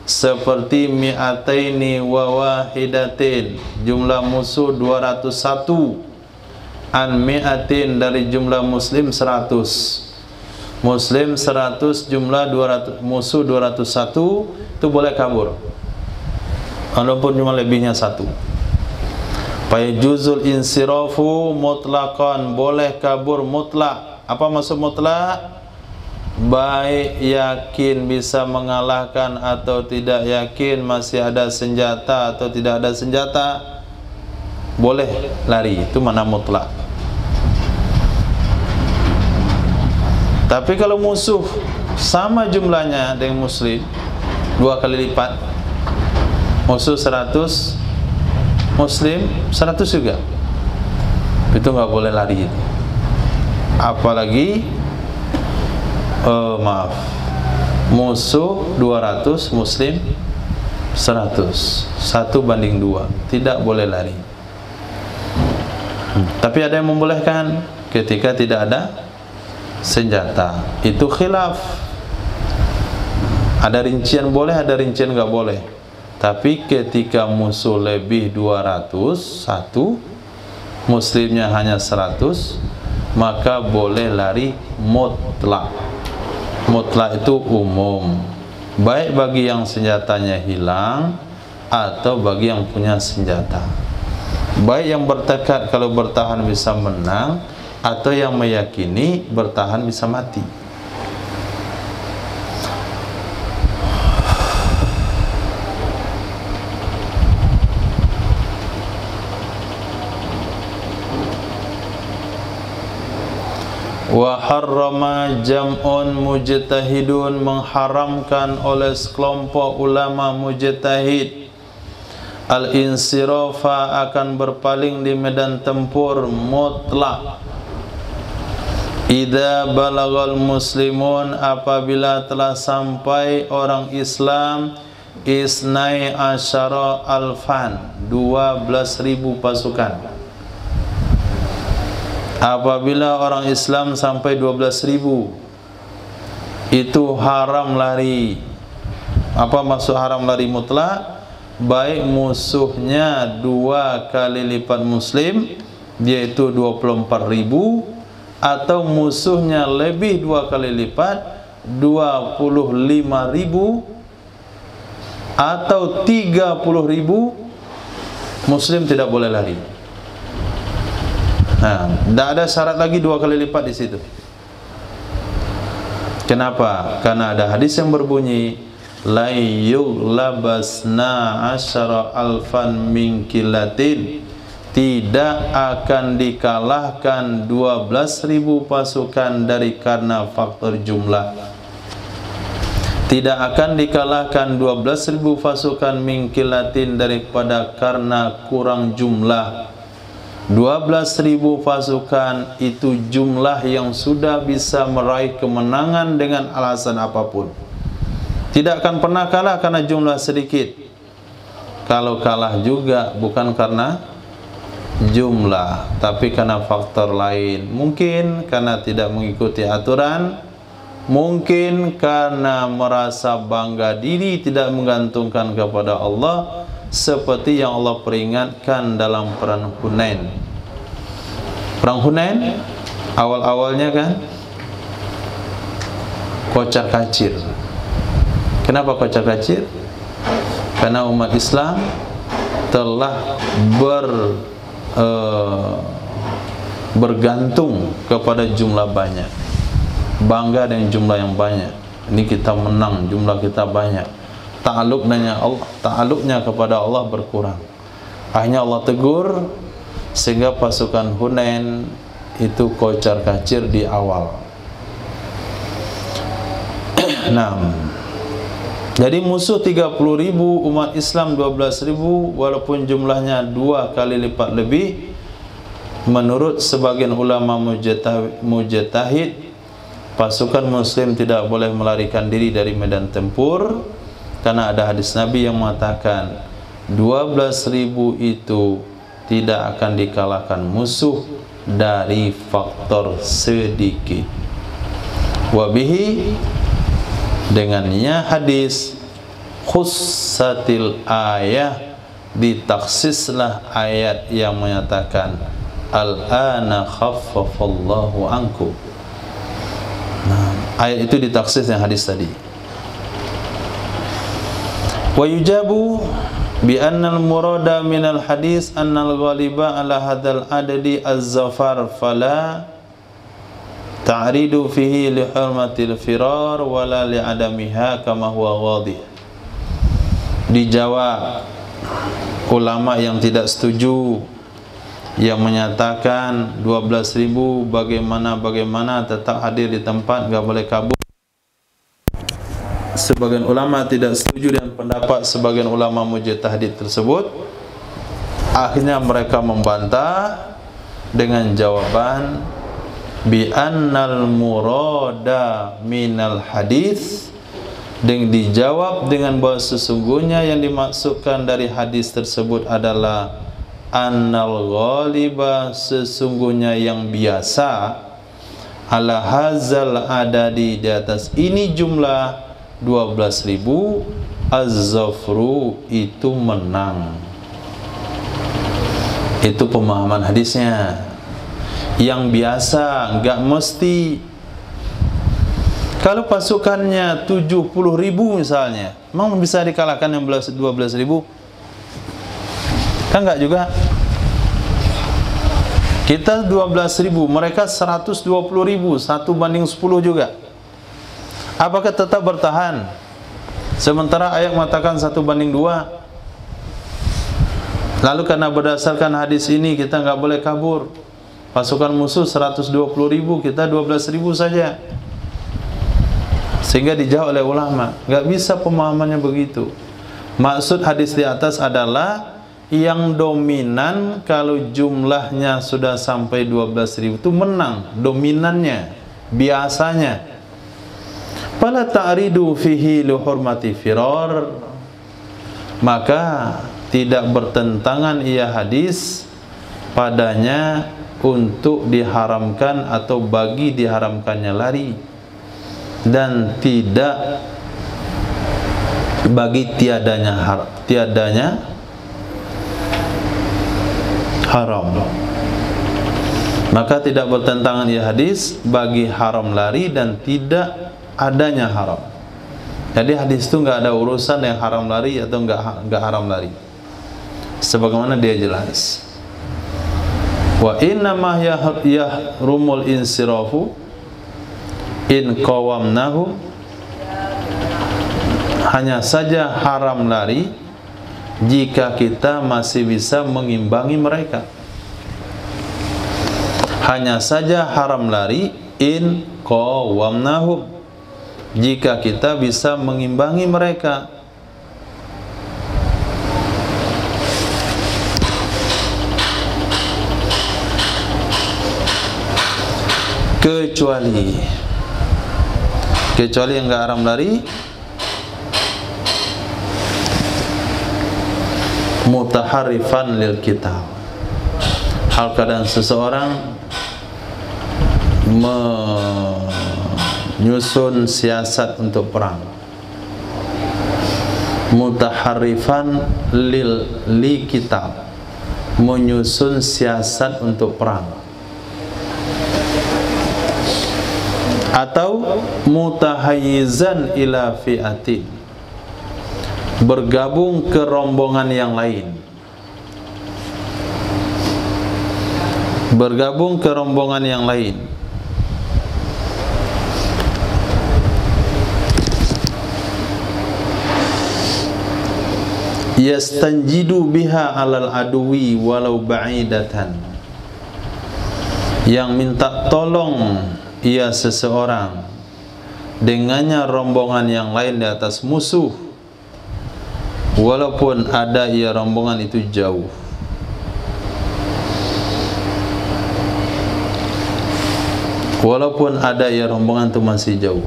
seperti mi'ataini wa wahidatin, jumlah musuh 201, an mi'atin, dari jumlah muslim 100. Muslim 100, jumlah 200, musuh 201, itu boleh kabur walaupun cuma lebihnya 1. Fayajuzul insirafu mutlaqan, boleh kabur mutlak. Apa maksud mutlak? Baik yakin bisa mengalahkan atau tidak yakin, masih ada senjata atau tidak ada senjata, boleh lari. Itu mana mutlak. Tapi kalau musuh sama jumlahnya dengan muslim, 2 kali lipat, musuh 100, muslim 100 juga, itu nggak boleh lari. Apalagi musuh 200, muslim 100, 1:2, tidak boleh lari. Tapi ada yang membolehkan ketika tidak ada senjata. Itu khilaf. Ada rincian boleh, ada rincian nggak boleh. Tapi ketika musuh lebih 200, 1, muslimnya hanya 100, maka boleh lari mutlak. Mutlak itu umum, baik bagi yang senjatanya hilang atau bagi yang punya senjata. Baik yang bertekad kalau bertahan bisa menang, atau yang meyakini bertahan bisa mati. Wa harrama jam'un mujtahidun, mengharamkan oleh sekelompok ulama mujtahid al-insirafa, akan berpaling di medan tempur mutlak. Idza balagal muslimun, apabila telah sampai orang Islam isnai asyara alfan, 12.000 pasukan. Apabila orang Islam sampai 12.000, itu haram lari. Apa maksud haram lari mutlak? Baik musuhnya 2 kali lipat muslim, yaitu 24.000, atau musuhnya lebih 2 kali lipat, 25.000, atau 30.000, muslim tidak boleh lari. Nah, tidak ada syarat lagi 2 kali lipat di situ. Kenapa? Karena ada hadis yang berbunyi la yughlabasna asyara alfan min kilatin, tidak akan dikalahkan 12.000 pasukan dari karena faktor jumlah. Tidak akan dikalahkan 12.000 pasukan min kilatin daripada karena kurang jumlah. 12.000 pasukan itu jumlah yang sudah bisa meraih kemenangan dengan alasan apapun. Tidak akan pernah kalah karena jumlah sedikit. Kalau kalah juga bukan karena jumlah, tapi karena faktor lain. Mungkin karena tidak mengikuti aturan, mungkin karena merasa bangga diri, tidak menggantungkan kepada Allah, seperti yang Allah peringatkan dalam perang Hunain. Perang Hunain awal-awalnya kan kocar kacir. Kenapa kocar kacir? Karena umat Islam telah bergantung kepada jumlah banyak, bangga dengan jumlah yang banyak. Ini kita menang, jumlah kita banyak. Ta'alluqnya kepada Allah berkurang. Akhirnya Allah tegur, sehingga pasukan Hunain itu kocar kacir di awal. Nah, jadi musuh 30.000, umat Islam 12.000, walaupun jumlahnya 2 kali lipat lebih. Menurut sebagian ulama mujtahid, pasukan muslim tidak boleh melarikan diri dari medan tempur, karena ada hadis Nabi yang mengatakan 12.000 itu tidak akan dikalahkan musuh dari faktor sedikit. Wabihi, dengannya hadis khussatil ayah, ditaksislah ayat yang menyatakan al-ana khaffafallahu ankum. Nah, ayat itu ditaksis dengan hadis tadi. Wa yujabu bi annal murada minal hadis annal ghaliba ala hadzal adadi az-zafar fala ta'ridu fihi li hurmatil firar wala li adamiha kama huwa ghadih. Dijawab ulama yang tidak setuju, yang menyatakan 12.000 bagaimana tetap hadir di tempat, enggak boleh kabur. Sebagian ulama tidak setuju dengan pendapat sebagian ulama mujtahid tersebut. Akhirnya mereka membantah dengan jawaban bi annal murada minal hadis, dan dijawab dengan bahwa sesungguhnya yang dimaksudkan dari hadis tersebut adalah annal ghaliba, sesungguhnya yang biasa, ala hazal adadi, di atas ini jumlah 12.000, az-zafru itu menang. Itu pemahaman hadisnya. Yang biasa, enggak mesti. Kalau pasukannya 70.000 misalnya, memang bisa dikalahkan yang 12.000? Kan enggak juga. Kita 12.000, mereka 120.000, 1:10 juga. Apakah tetap bertahan? Sementara ayat mengatakan 1:2. Lalu karena berdasarkan hadis ini kita enggak boleh kabur. pasukan musuh 120.000, kita 12.000 saja. Sehingga dijawab oleh ulama, nggak bisa pemahamannya begitu. Maksud hadis di atas adalah yang dominan kalau jumlahnya sudah sampai 12.000 itu menang, dominannya, biasanya. Fala ta'ridu fihi li hurmati firar, maka tidak bertentangan ia hadis padanya untuk diharamkan atau bagi diharamkannya lari, dan tidak bagi tiadanya haram. Maka tidak bertentangan ia hadis bagi haram lari dan tidak adanya haram. Jadi hadis itu nggak ada urusan yang haram lari atau nggak haram lari, sebagaimana dia jelas. Wa inna ma yahrumul insirafu in qawamnahu, hanya saja haram lari jika kita masih bisa mengimbangi mereka. Hanya saja haram lari in qawamnahu, jika kita bisa mengimbangi mereka. Kecuali yang nggak haram lari, mutaharrifan lil kitab, hal keadaan seseorang menyusun siasat untuk perang. Mutaharrifan li kitab, menyusun siasat untuk perang. Atau mutahayyizan ila fi'atin, bergabung ke rombongan yang lain. Bergabung ke rombongan yang lain. Yastanjidu biha alal aduwi walau ba'idatan, yang minta tolong ia seseorang dengannya rombongan yang lain di atas musuh, walaupun ada ia rombongan itu jauh. Walaupun ada ia rombongan itu masih jauh.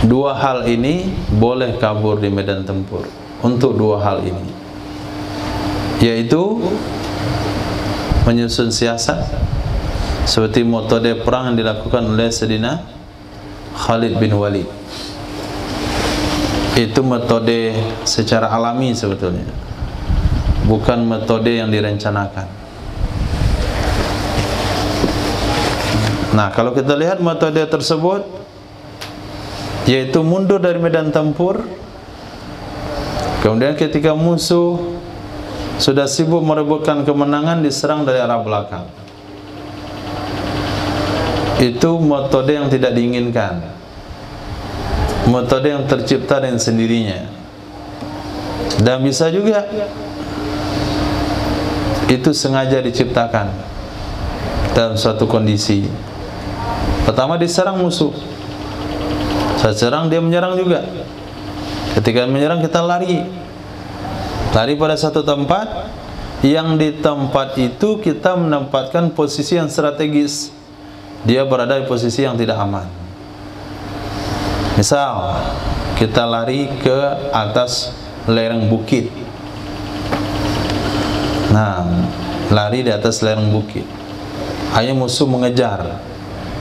Dua hal ini boleh kabur di medan tempur. Untuk dua hal ini, yaitu menyusun siasat seperti metode perang yang dilakukan oleh Sayyidina Khalid bin Walid. Itu metode secara alami sebetulnya, bukan metode yang direncanakan. Nah, kalau kita lihat metode tersebut, yaitu mundur dari medan tempur, kemudian ketika musuh sudah sibuk merebutkan kemenangan, diserang dari arah belakang. Itu metode yang tidak diinginkan, metode yang tercipta dengan sendirinya. Dan bisa juga itu sengaja diciptakan dalam suatu kondisi. Pertama diserang musuh, saat serang dia menyerang juga. Ketika menyerang kita lari pada satu tempat, yang di tempat itu kita menempatkan posisi yang strategis. Dia berada di posisi yang tidak aman. Misal kita lari ke atas lereng bukit. Nah, lari di atas lereng bukit, hanya musuh mengejar.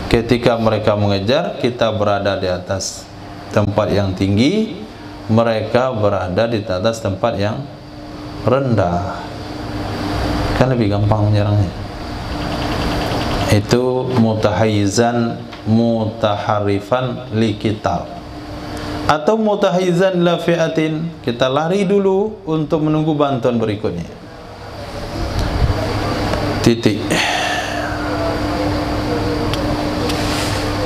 Ketika mereka mengejar, kita berada di atas tempat yang tinggi, mereka berada di atas tempat yang rendah. Kan lebih gampang menyerangnya. Itu mutahayyizan mutaharrifan li kitab. Atau mutahayyizan la fi'atin, kita lari dulu untuk menunggu bantuan berikutnya. Titik.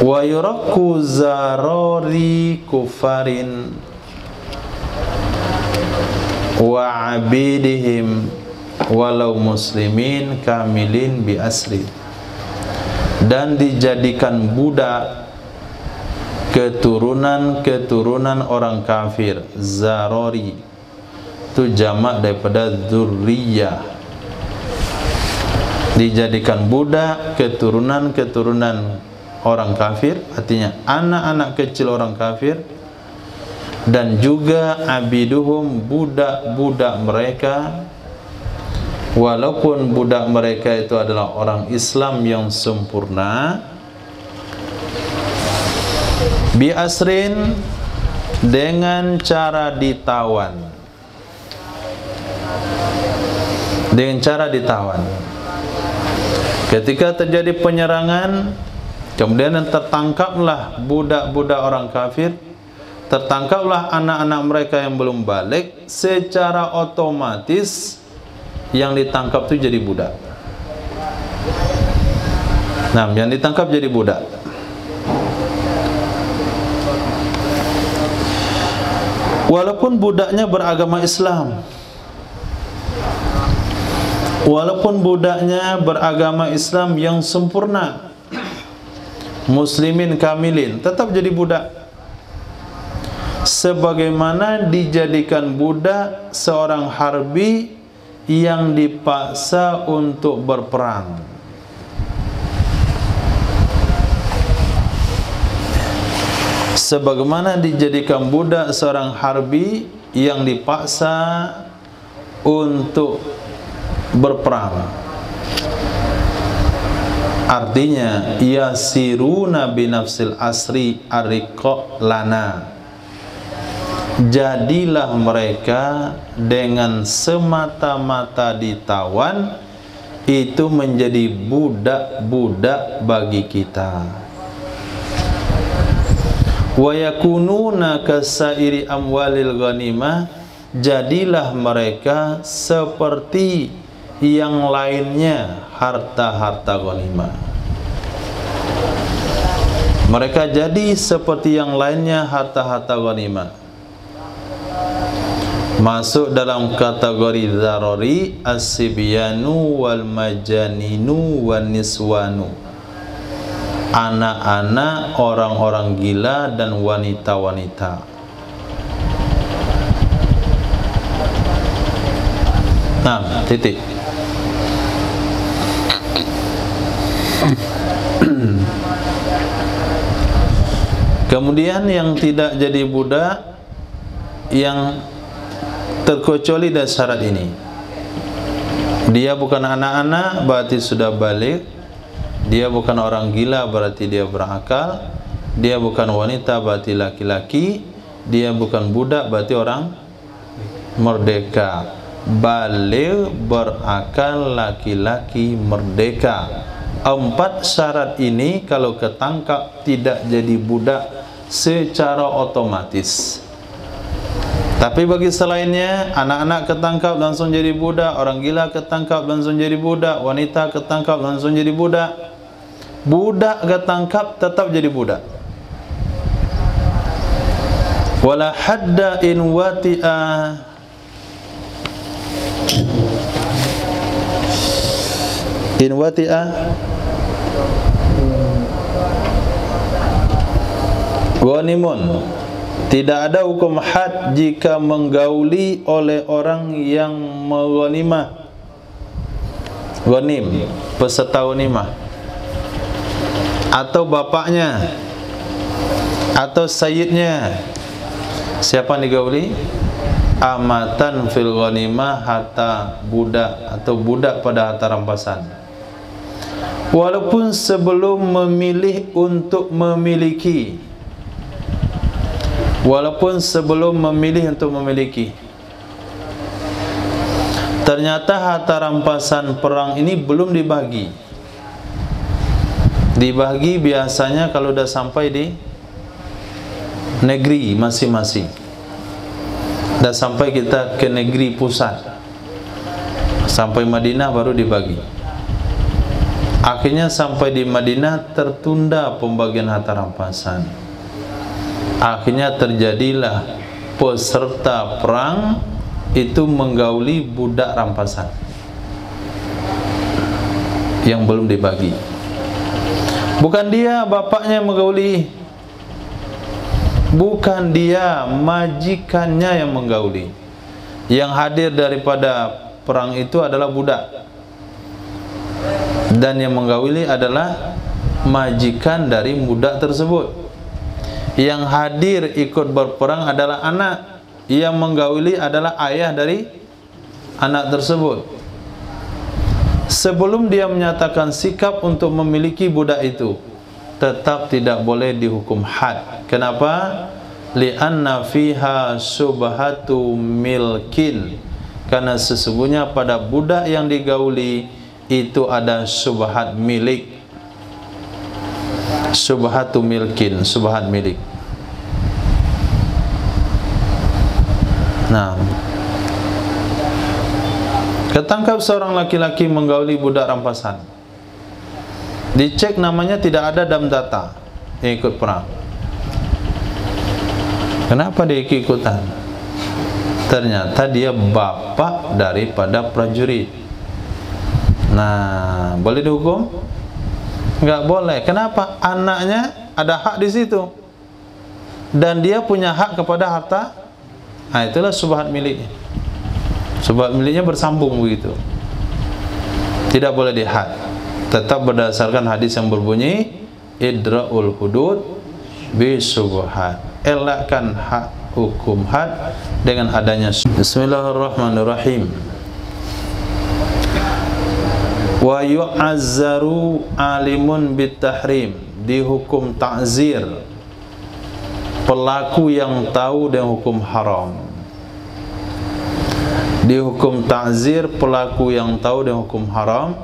Wa yuraku zarari kufarin wa abidihim walau muslimin kamilin bi asri, dan dijadikan budak keturunan orang kafir. Zarori itu jamak daripada dzurriyyah, dijadikan budak keturunan orang kafir, artinya anak-anak kecil orang kafir, dan juga abiduhum, budak-budak mereka, walaupun budak mereka itu adalah orang Islam yang sempurna, bi asrin, dengan cara ditawan, ketika terjadi penyerangan, kemudian tertangkaplah budak-budak orang kafir, tertangkaplah anak-anak mereka yang belum balik, secara otomatis yang ditangkap itu jadi budak. Nah, yang ditangkap jadi budak. Walaupun budaknya beragama Islam, walaupun budaknya beragama Islam yang sempurna, muslimin kamilin, tetap jadi budak. Sebagaimana dijadikan budak seorang harbi yang dipaksa untuk berperang. Sebagaimana dijadikan budak seorang harbi yang dipaksa untuk berperang. Artinya yasiruna binafsil asri ariqa lana, jadilah mereka dengan semata-mata ditawan itu menjadi budak-budak bagi kita. Wa yakununa kasairi amwalil ghanimah, jadilah mereka seperti yang lainnya harta-harta ghanimah. Mereka jadi seperti yang lainnya harta-harta ghanimah. Masuk dalam kategori zarari as-sibyanu wal majaninu wan niswanu, anak-anak, orang-orang gila, dan wanita-wanita. Nah, titik. Kemudian yang tidak jadi budak, yang terkecuali dari syarat ini, dia bukan anak-anak berarti sudah balik, dia bukan orang gila berarti dia berakal, dia bukan wanita berarti laki-laki, dia bukan budak berarti orang merdeka. Balik, berakal, laki-laki, merdeka. 4 syarat ini kalau ketangkap tidak jadi budak secara otomatis. Tapi bagi selainnya, anak-anak ketangkap langsung jadi budak, orang gila ketangkap langsung jadi budak, wanita ketangkap langsung jadi budak, budak ketangkap tetap jadi budak. Wala hadda in wati'a, in wati'a ghanimun, tidak ada hukum had jika menggauli oleh orang yang menghanimah. Ghanim, peserta ghanimah, atau bapaknya, atau sayyidnya. Siapa yang digauli? Amatan fil ghanimah, harta budak atau budak pada harta rampasan. Walaupun sebelum memilih untuk memiliki, walaupun sebelum memilih untuk memiliki, ternyata harta rampasan perang ini belum dibagi. Dibagi biasanya kalau sudah sampai di negeri masing-masing. Sudah sampai kita ke negeri pusat, sampai Madinah baru dibagi. Akhirnya sampai di Madinah tertunda pembagian harta rampasan. Akhirnya terjadilah peserta perang itu menggauli budak rampasan. yang belum dibagi. Bukan dia bapaknya yang menggauli, bukan dia, majikannya yang menggauli. Yang hadir daripada perang itu adalah budak, dan yang menggauli adalah majikan dari budak tersebut. Yang hadir ikut berperang adalah anak, yang menggauli adalah ayah dari anak tersebut. Sebelum dia menyatakan sikap untuk memiliki budak itu, tetap tidak boleh dihukum had. Kenapa? Li'anna fiha subhatu milkin, karena sesungguhnya pada budak yang digauli itu ada subhat milik. Subhatu milkin, subhat milik. Nah, ketangkap seorang laki-laki menggauli budak rampasan, dicek namanya tidak ada dalam data yang ikut perang. Kenapa dia ikut-ikutan? Ternyata dia bapak daripada prajurit. Nah, boleh dihukum? Enggak boleh. Kenapa? Anaknya ada hak di situ, dan dia punya hak kepada harta. Nah, itulah subhat miliknya. Subhat miliknya bersambung begitu. Tidak boleh dihad. Tetap berdasarkan hadis yang berbunyi idra'ul hudud bi subhat. Elakkan hak hukum had dengan adanya. Bismillahirrahmanirrahim. Wa yu'azzaru alimun bitahrim, dihukum ta'zir pelaku yang tahu dengan hukum haram. Dihukum ta'zir pelaku yang tahu dengan hukum haram,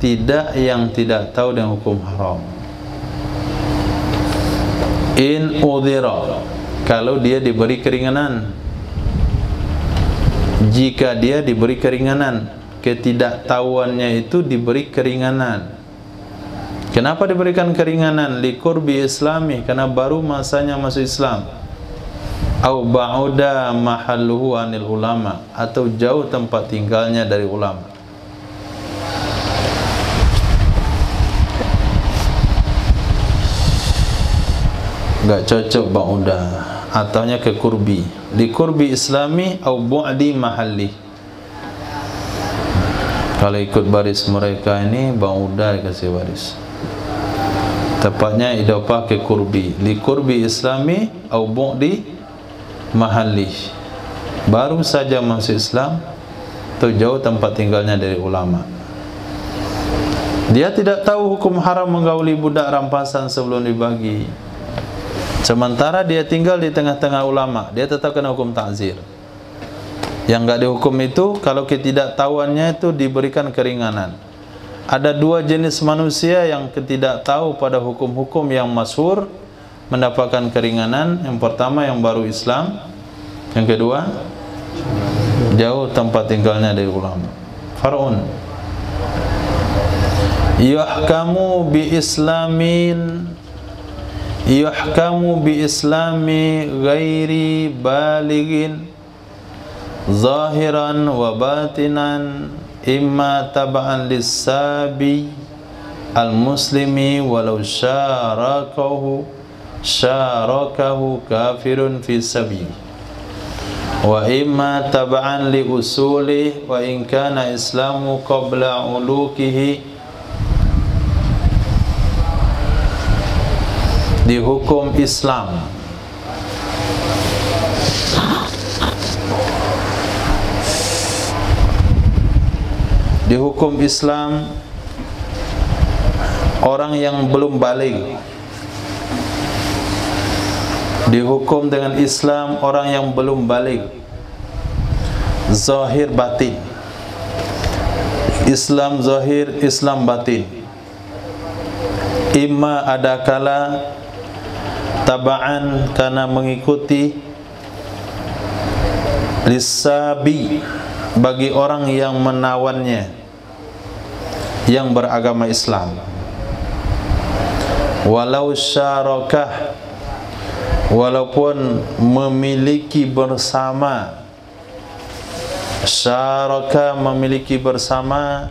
tidak yang tidak tahu dengan hukum haram. In udhira, kalau dia diberi keringanan. Jika dia diberi keringanan, ketidaktahuannya itu diberi keringanan. Kenapa diberikan keringanan? Liqurbi islami, karena baru masanya masuk Islam. Au ba'uda mahalluhu anil ulama, atau jauh tempat tinggalnya dari ulama. Enggak cocok ba'uda, ataunya ke kurbi. Liqurbi islami au bu'di mahalli. Kalau ikut baris mereka ini ba'uda dikasih baris. Tepatnya idafah ke kurbi. Liqurbi islami au bu'di mahalli, baru saja masuk Islam atau jauh tempat tinggalnya dari ulama. Dia tidak tahu hukum haram menggauli budak rampasan sebelum dibagi. Sementara dia tinggal di tengah-tengah ulama, dia tetap kena hukum ta'zir. Yang enggak dihukum itu kalau ketidaktahuannya itu diberikan keringanan. Ada dua jenis manusia yang ketidaktahu pada hukum-hukum yang masyhur mendapatkan keringanan. Yang pertama yang baru Islam, yang kedua jauh tempat tinggalnya dari ulama. Far'un yuhkamu bi islami ghairi balighin zahiran wa batinan imma tab'an lis-sabi al-muslimi walau syarakahu kafirun fi sabi, wa imma tab'an li usuli wa in kana islamu qabla ulukihi. Dihukum Islam orang yang belum baligh. Dihukum dengan Islam orang yang belum baligh, zahir batin. Islam zahir, Islam batin. Imma adakala taba'an, karena mengikuti, lisabi, bagi orang yang menawannya, yang beragama Islam. Walau syarakah, walaupun memiliki bersama. Syaraka, memiliki bersama.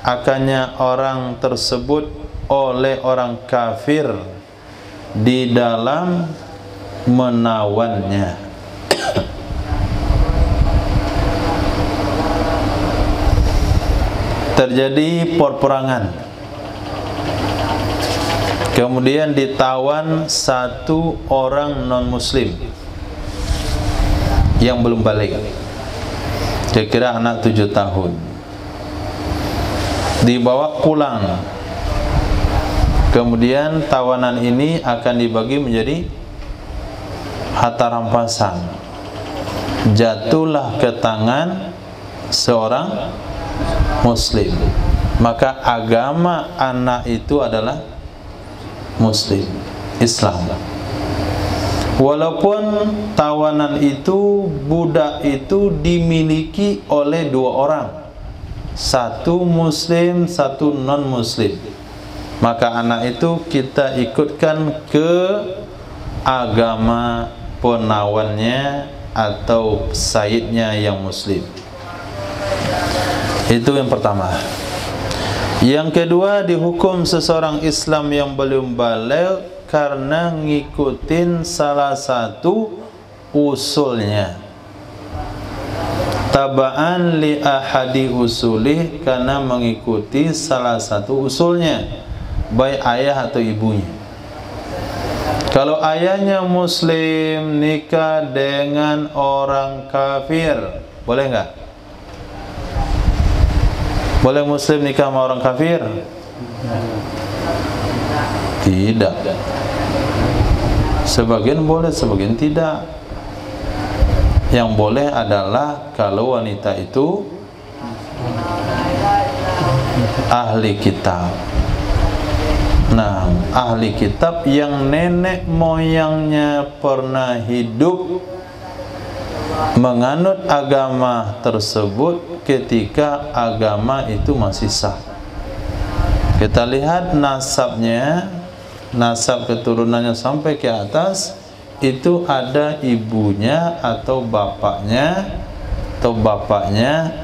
akannya orang tersebut oleh orang kafir di dalam menawannya. Terjadi perperangan, kemudian ditawan satu orang non-muslim yang belum balik, kira-kira anak 7 tahun, dibawa pulang. Kemudian tawanan ini akan dibagi menjadi harta rampasan, jatuhlah ke tangan seorang muslim. Maka agama anak itu adalah muslim, Islam. Walaupun tawanan itu, budak itu dimiliki oleh 2 orang, satu muslim, satu non muslim, maka anak itu kita ikutkan ke agama penawannya atau sayyidnya yang muslim. Itu yang pertama. Yang kedua, dihukum seseorang Islam yang belum balik karena ngikutin salah satu usulnya. Taba'an li ahadi usulih, karena mengikuti salah satu usulnya, baik ayah atau ibunya. Kalau ayahnya muslim nikah dengan orang kafir, boleh enggak? Boleh muslim nikah sama orang kafir? Tidak. Sebagian boleh, sebagian tidak. Yang boleh adalah kalau wanita itu ahli kitab. Nah, ahli kitab yang nenek moyangnya pernah hidup menganut agama tersebut ketika agama itu masih sah. Kita lihat nasabnya, nasab keturunannya sampai ke atas, itu ada ibunya atau bapaknya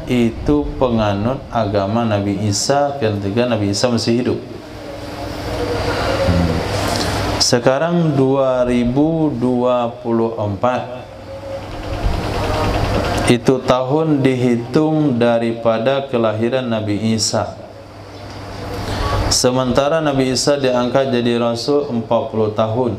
itu penganut agama Nabi Isa ketika Nabi Isa masih hidup. Sekarang 2024, itu tahun dihitung daripada kelahiran Nabi Isa. Sementara Nabi Isa diangkat jadi Rasul 40 tahun.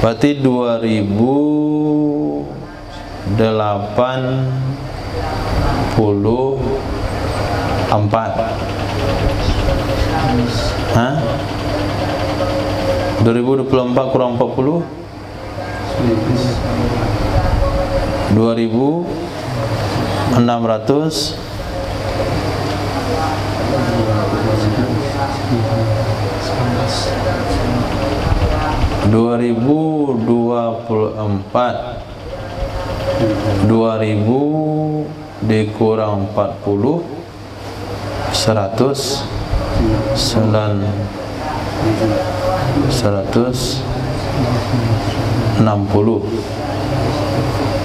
Berarti 2084. Hah? 2024 kurang 40? 2600 2024 2000 dikurang 40 100 160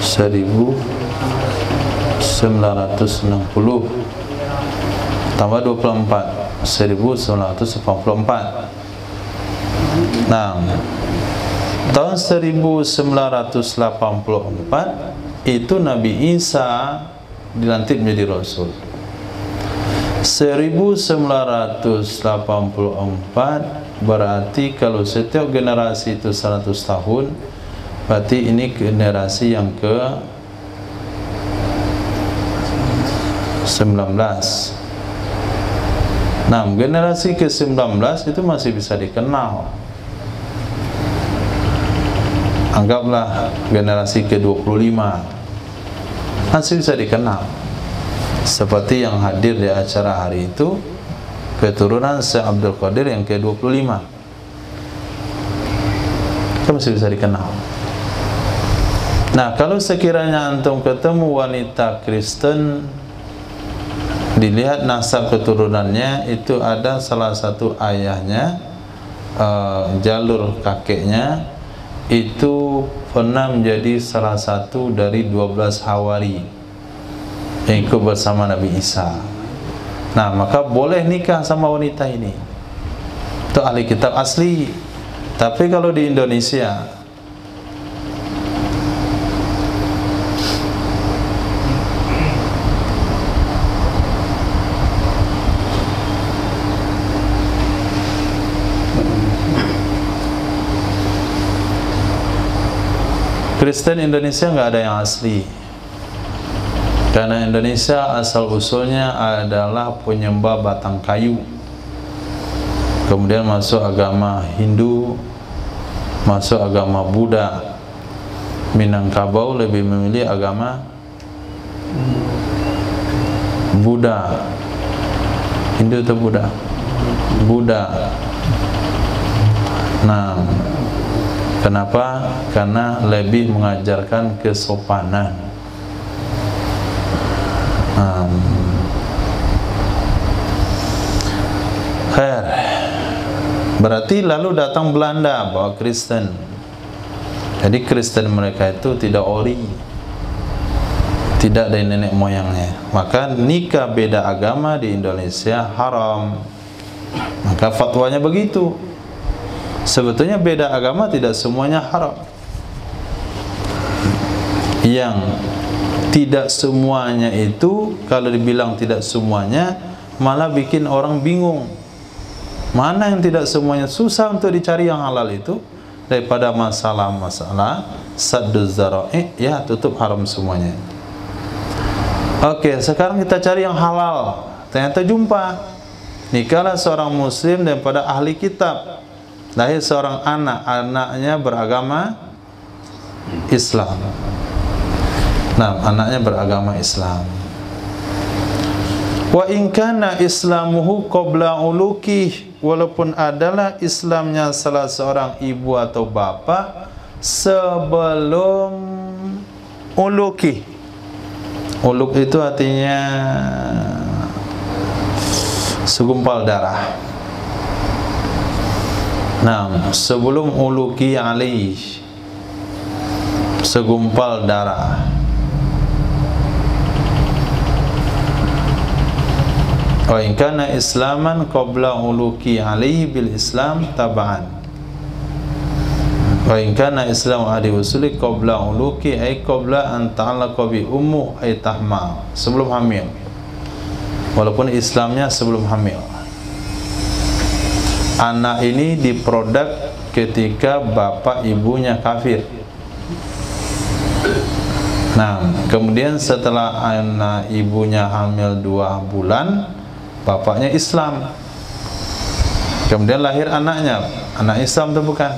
1960 tambah 24 1984. Nah, tahun 1984 itu Nabi Isa dilantik menjadi Rasul. 1984 berarti kalau setiap generasi itu 100 tahun, berarti ini generasi yang ke 19. Nah, generasi ke 19 itu masih bisa dikenal. Anggaplah generasi ke 25 masih bisa dikenal. Seperti yang hadir di acara hari itu, keturunan Syekh Abdul Qadir yang ke-25, itu masih bisa dikenal. Nah, kalau sekiranya antum ketemu wanita Kristen, dilihat nasab keturunannya, itu ada salah satu ayahnya, jalur kakeknya itu pernah menjadi salah satu dari 12 Hawari yang ikut bersama Nabi Isa. Nah, maka boleh nikah sama wanita ini. Itu ahli kitab asli. Tapi kalau di Indonesia, Kristen Indonesia nggak ada yang asli. Karena Indonesia asal usulnya adalah penyembah batang kayu. Kemudian masuk agama Hindu, masuk agama Buddha. Minangkabau lebih memilih agama Buddha. Hindu atau Buddha? Buddha. Nah, kenapa? Karena lebih mengajarkan kesopanan. Khair. Berarti lalu datang Belanda bawa Kristen. Jadi Kristen mereka itu tidak ori, tidak dari nenek moyangnya. Maka nikah beda agama di Indonesia haram. Maka fatwanya begitu. Sebetulnya beda agama tidak semuanya haram. Yang tidak semuanya itu, kalau dibilang tidak semuanya, malah bikin orang bingung. Mana yang tidak semuanya? Susah untuk dicari yang halal itu. Daripada masalah-masalah sadduz dzara'i, ya tutup haram semuanya. Oke, sekarang kita cari yang halal. Ternyata jumpa. Nikahlah seorang muslim daripada ahli kitab. Lahir seorang anak, anaknya beragama Islam. Nah, anaknya beragama Islam. Wa in kana islamuhu qabla uluki, walaupun adalah Islamnya salah seorang ibu atau bapa sebelum uluki. Uluk itu artinya segumpal darah. Nah, sebelum uluki alaih, segumpal darah. Wa in kana islaman qabla uluki alaihi bil islam tab'an. Wa in kana islam adi usuli qabla uluki ay qabla an ta'allaqa bi ummu ay tahma, sebelum hamil. Walaupun Islamnya sebelum hamil. Anak ini diproduk ketika bapak ibunya kafir. Nah, kemudian setelah anak ibunya hamil 2 bulan, bapaknya Islam. Kemudian lahir anaknya. Anak Islam itu bukan?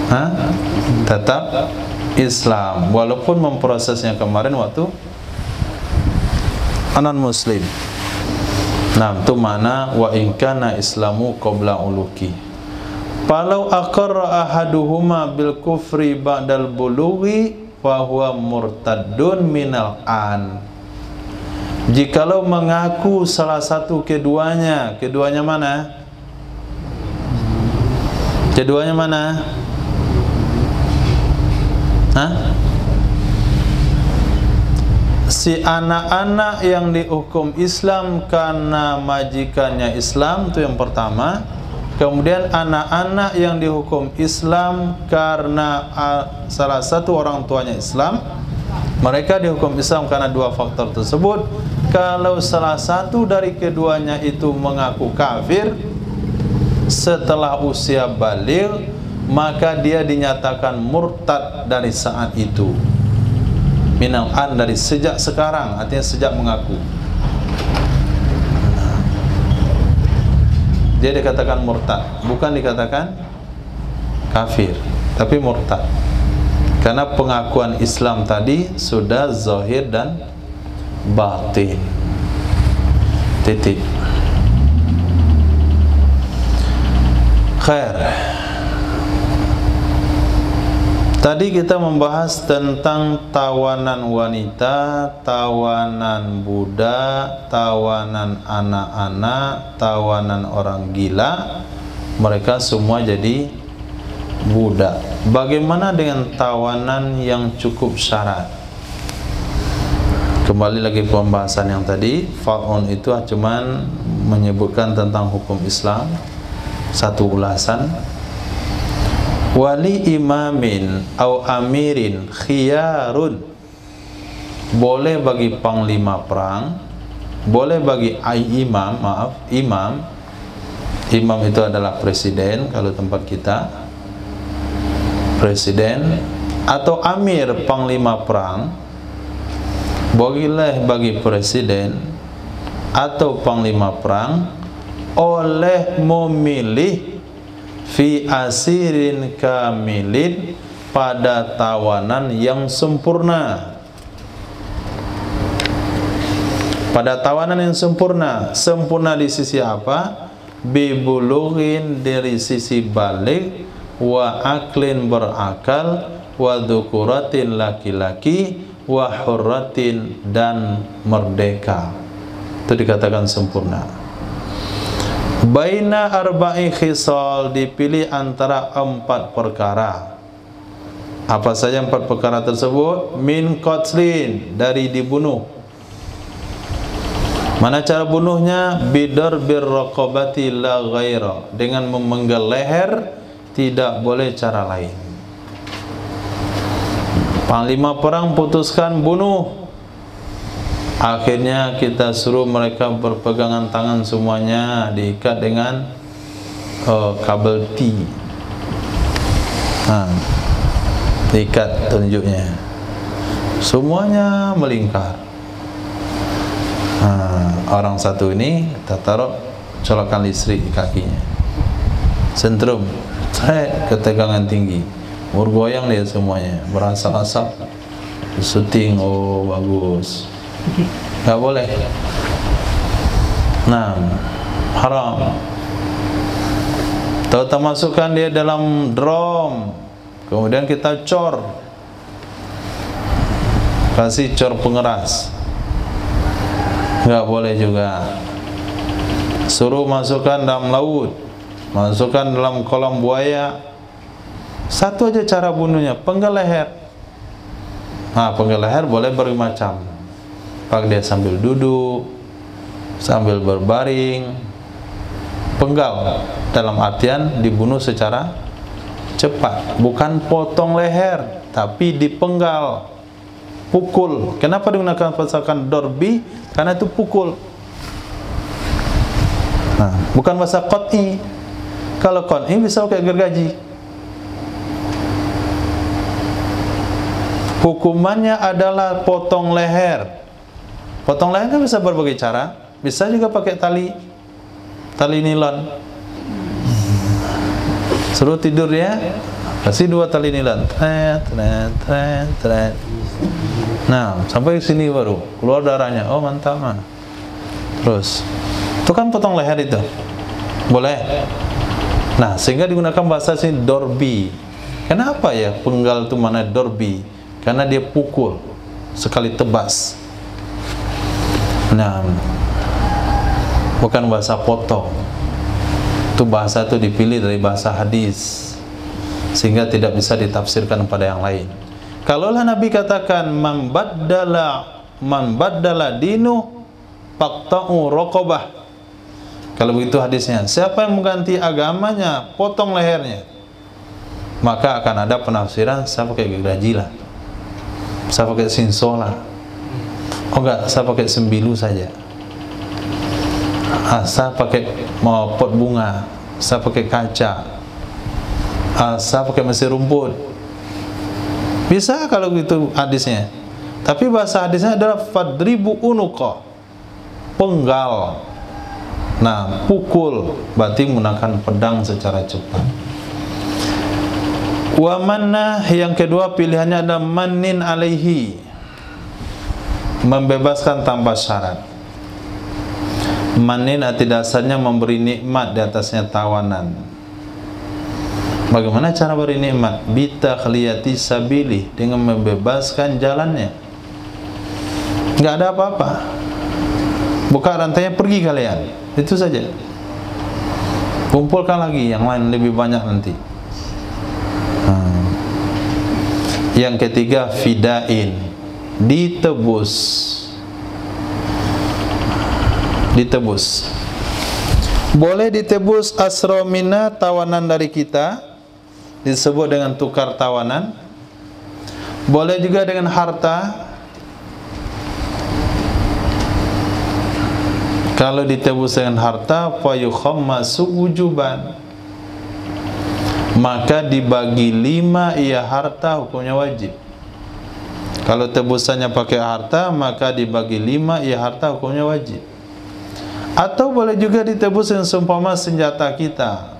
Hah? Tetap Islam. Walaupun memprosesnya kemarin waktu non muslim. Nah, itu mana wa in kana islamu qabla uluki. Falau aqarra ahaduhuma bil kufri ba'dal bulughi fa huwa murtaddun minal an. Jikalau mengaku salah satu keduanya, keduanya mana? Keduanya mana? Hah? Si anak-anak yang dihukum Islam karena majikannya Islam, itu yang pertama. Kemudian anak-anak yang dihukum Islam karena salah satu orang tuanya Islam, mereka dihukum Islam karena 2 faktor tersebut. Kalau salah satu dari keduanya itu mengaku kafir setelah usia baligh, maka dia dinyatakan murtad dari saat itu. Minal an, dari sejak sekarang, artinya sejak mengaku. Dia dikatakan murtad, bukan dikatakan kafir, tapi murtad. Karena pengakuan Islam tadi sudah zahir dan batin. Titik. Khair. Tadi kita membahas tentang tawanan wanita, tawanan budak, tawanan anak-anak, tawanan orang gila. Mereka semua jadi budak. Bagaimana dengan tawanan yang cukup syarat? Kembali lagi pembahasan yang tadi, fa'un itu cuman menyebutkan tentang hukum Islam, satu ulasan. Wali imamin au amirin khiyarun, boleh bagi panglima perang, boleh bagi imam itu adalah presiden kalau tempat kita, presiden, atau amir panglima perang. Boleh bagi presiden atau panglima perang oleh memilih fi asirin kamilin, pada tawanan yang sempurna. Pada tawanan yang sempurna. Sempurna di sisi apa? Bibulughin, dari sisi balik, wa aklin, berakal, wa dzukuratin, laki-laki, wa hurratin, dan merdeka. Itu dikatakan sempurna. Baina arba'i khisal, dipilih antara 4 perkara. Apa saja 4 perkara tersebut? Min qatlin, dari dibunuh. Mana cara bunuhnya? Bidarbir raqabati la ghaira, dengan memenggal leher, tidak boleh cara lain. Panglima perang putuskan bunuh. Akhirnya kita suruh mereka berpegangan tangan semuanya, diikat dengan kabel T. Diikat tunjuknya. Semuanya melingkar. Orang satu ini kita taruh colokan listrik di kakinya. Sentrum, ketegangan tinggi. Bergoyang dia semuanya, berasap-asap. Syuting, oh bagus. Gak boleh. Nah, haram. Kita masukkan dia dalam drum, kemudian kita cor, kasih cor pengeras. Gak boleh juga. Suruh masukkan dalam laut, masukkan dalam kolam buaya. Satu aja cara bunuhnya, penggal leher. Penggal leher boleh bermacam. Pak dia sambil duduk, sambil berbaring. Penggal dalam artian dibunuh secara cepat, bukan potong leher, tapi dipenggal, pukul. Kenapa digunakan pasalkan dorbi? Karena itu pukul. Bukan bahasa qat'i. Kalau qat'i bisa pakai gergaji. Hukumannya adalah potong leher. Potong leher kan bisa berbagai cara. Bisa juga pakai tali nilon. Suruh tidur ya, kasih 2 tali nilon. Nah, sampai sini baru keluar darahnya. Oh mantap mah. Terus, itu kan potong leher itu. Boleh. Nah, sehingga digunakan bahasa sini dorbi. Kenapa ya penggal itu mana dorbi? Karena dia pukul sekali tebas. Nah, bukan bahasa potong. Itu bahasa itu dipilih dari bahasa hadis, sehingga tidak bisa ditafsirkan pada yang lain. Kalaulah Nabi katakan man baddala dinu faqta'u raqabah. Kalau begitu hadisnya, siapa yang mengganti agamanya, potong lehernya. Maka akan ada penafsiran, saya pakai gergaji lah, saya pakai sinsola, oh enggak, saya pakai sembilu saja. Saya pakai pot bunga, saya pakai kaca, saya pakai mesin rumput. Bisa kalau gitu hadisnya. Tapi bahasa hadisnya adalah fadribu unuqa, penggal. Nah, pukul berarti menggunakan pedang secara cepat. Wa manna, yang kedua pilihannya adalah manin alaihi, membebaskan tanpa syarat. Manin arti dasarnya memberi nikmat, di atasnya tawanan. Bagaimana cara beri nikmat? Bitakhliyati sabili, dengan membebaskan jalannya. Enggak ada apa-apa. Buka rantainya, pergi kalian. Itu saja. Kumpulkan lagi yang lain lebih banyak nanti. Yang ketiga fidain, ditebus. ditebus. Boleh ditebus asra minna, tawanan dari kita, disebut dengan tukar tawanan. Boleh juga dengan harta. Kalau ditebus dengan harta, fa yukhammasu wujuban, maka dibagi 5 ia harta, hukumnya wajib. Kalau tebusannya pakai harta, maka dibagi 5 ia harta, hukumnya wajib. Atau boleh juga ditebus dengan seumpama senjata kita.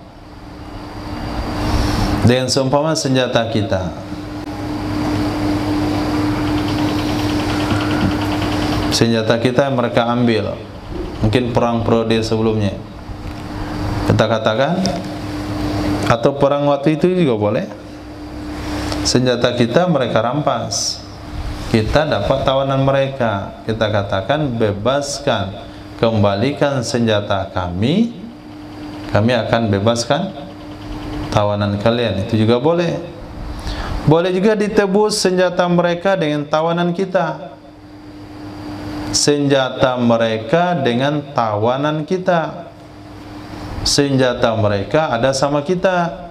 Dengan seumpama senjata kita. Senjata kita yang mereka ambil, mungkin perang periode sebelumnya, kita katakan, atau perang waktu itu juga boleh. Senjata kita mereka rampas, kita dapat tawanan mereka, kita katakan bebaskan, kembalikan senjata kami, kami akan bebaskan tawanan kalian. Itu juga boleh. Boleh juga ditebus senjata mereka dengan tawanan kita. Senjata mereka dengan tawanan kita. Senjata mereka ada sama kita,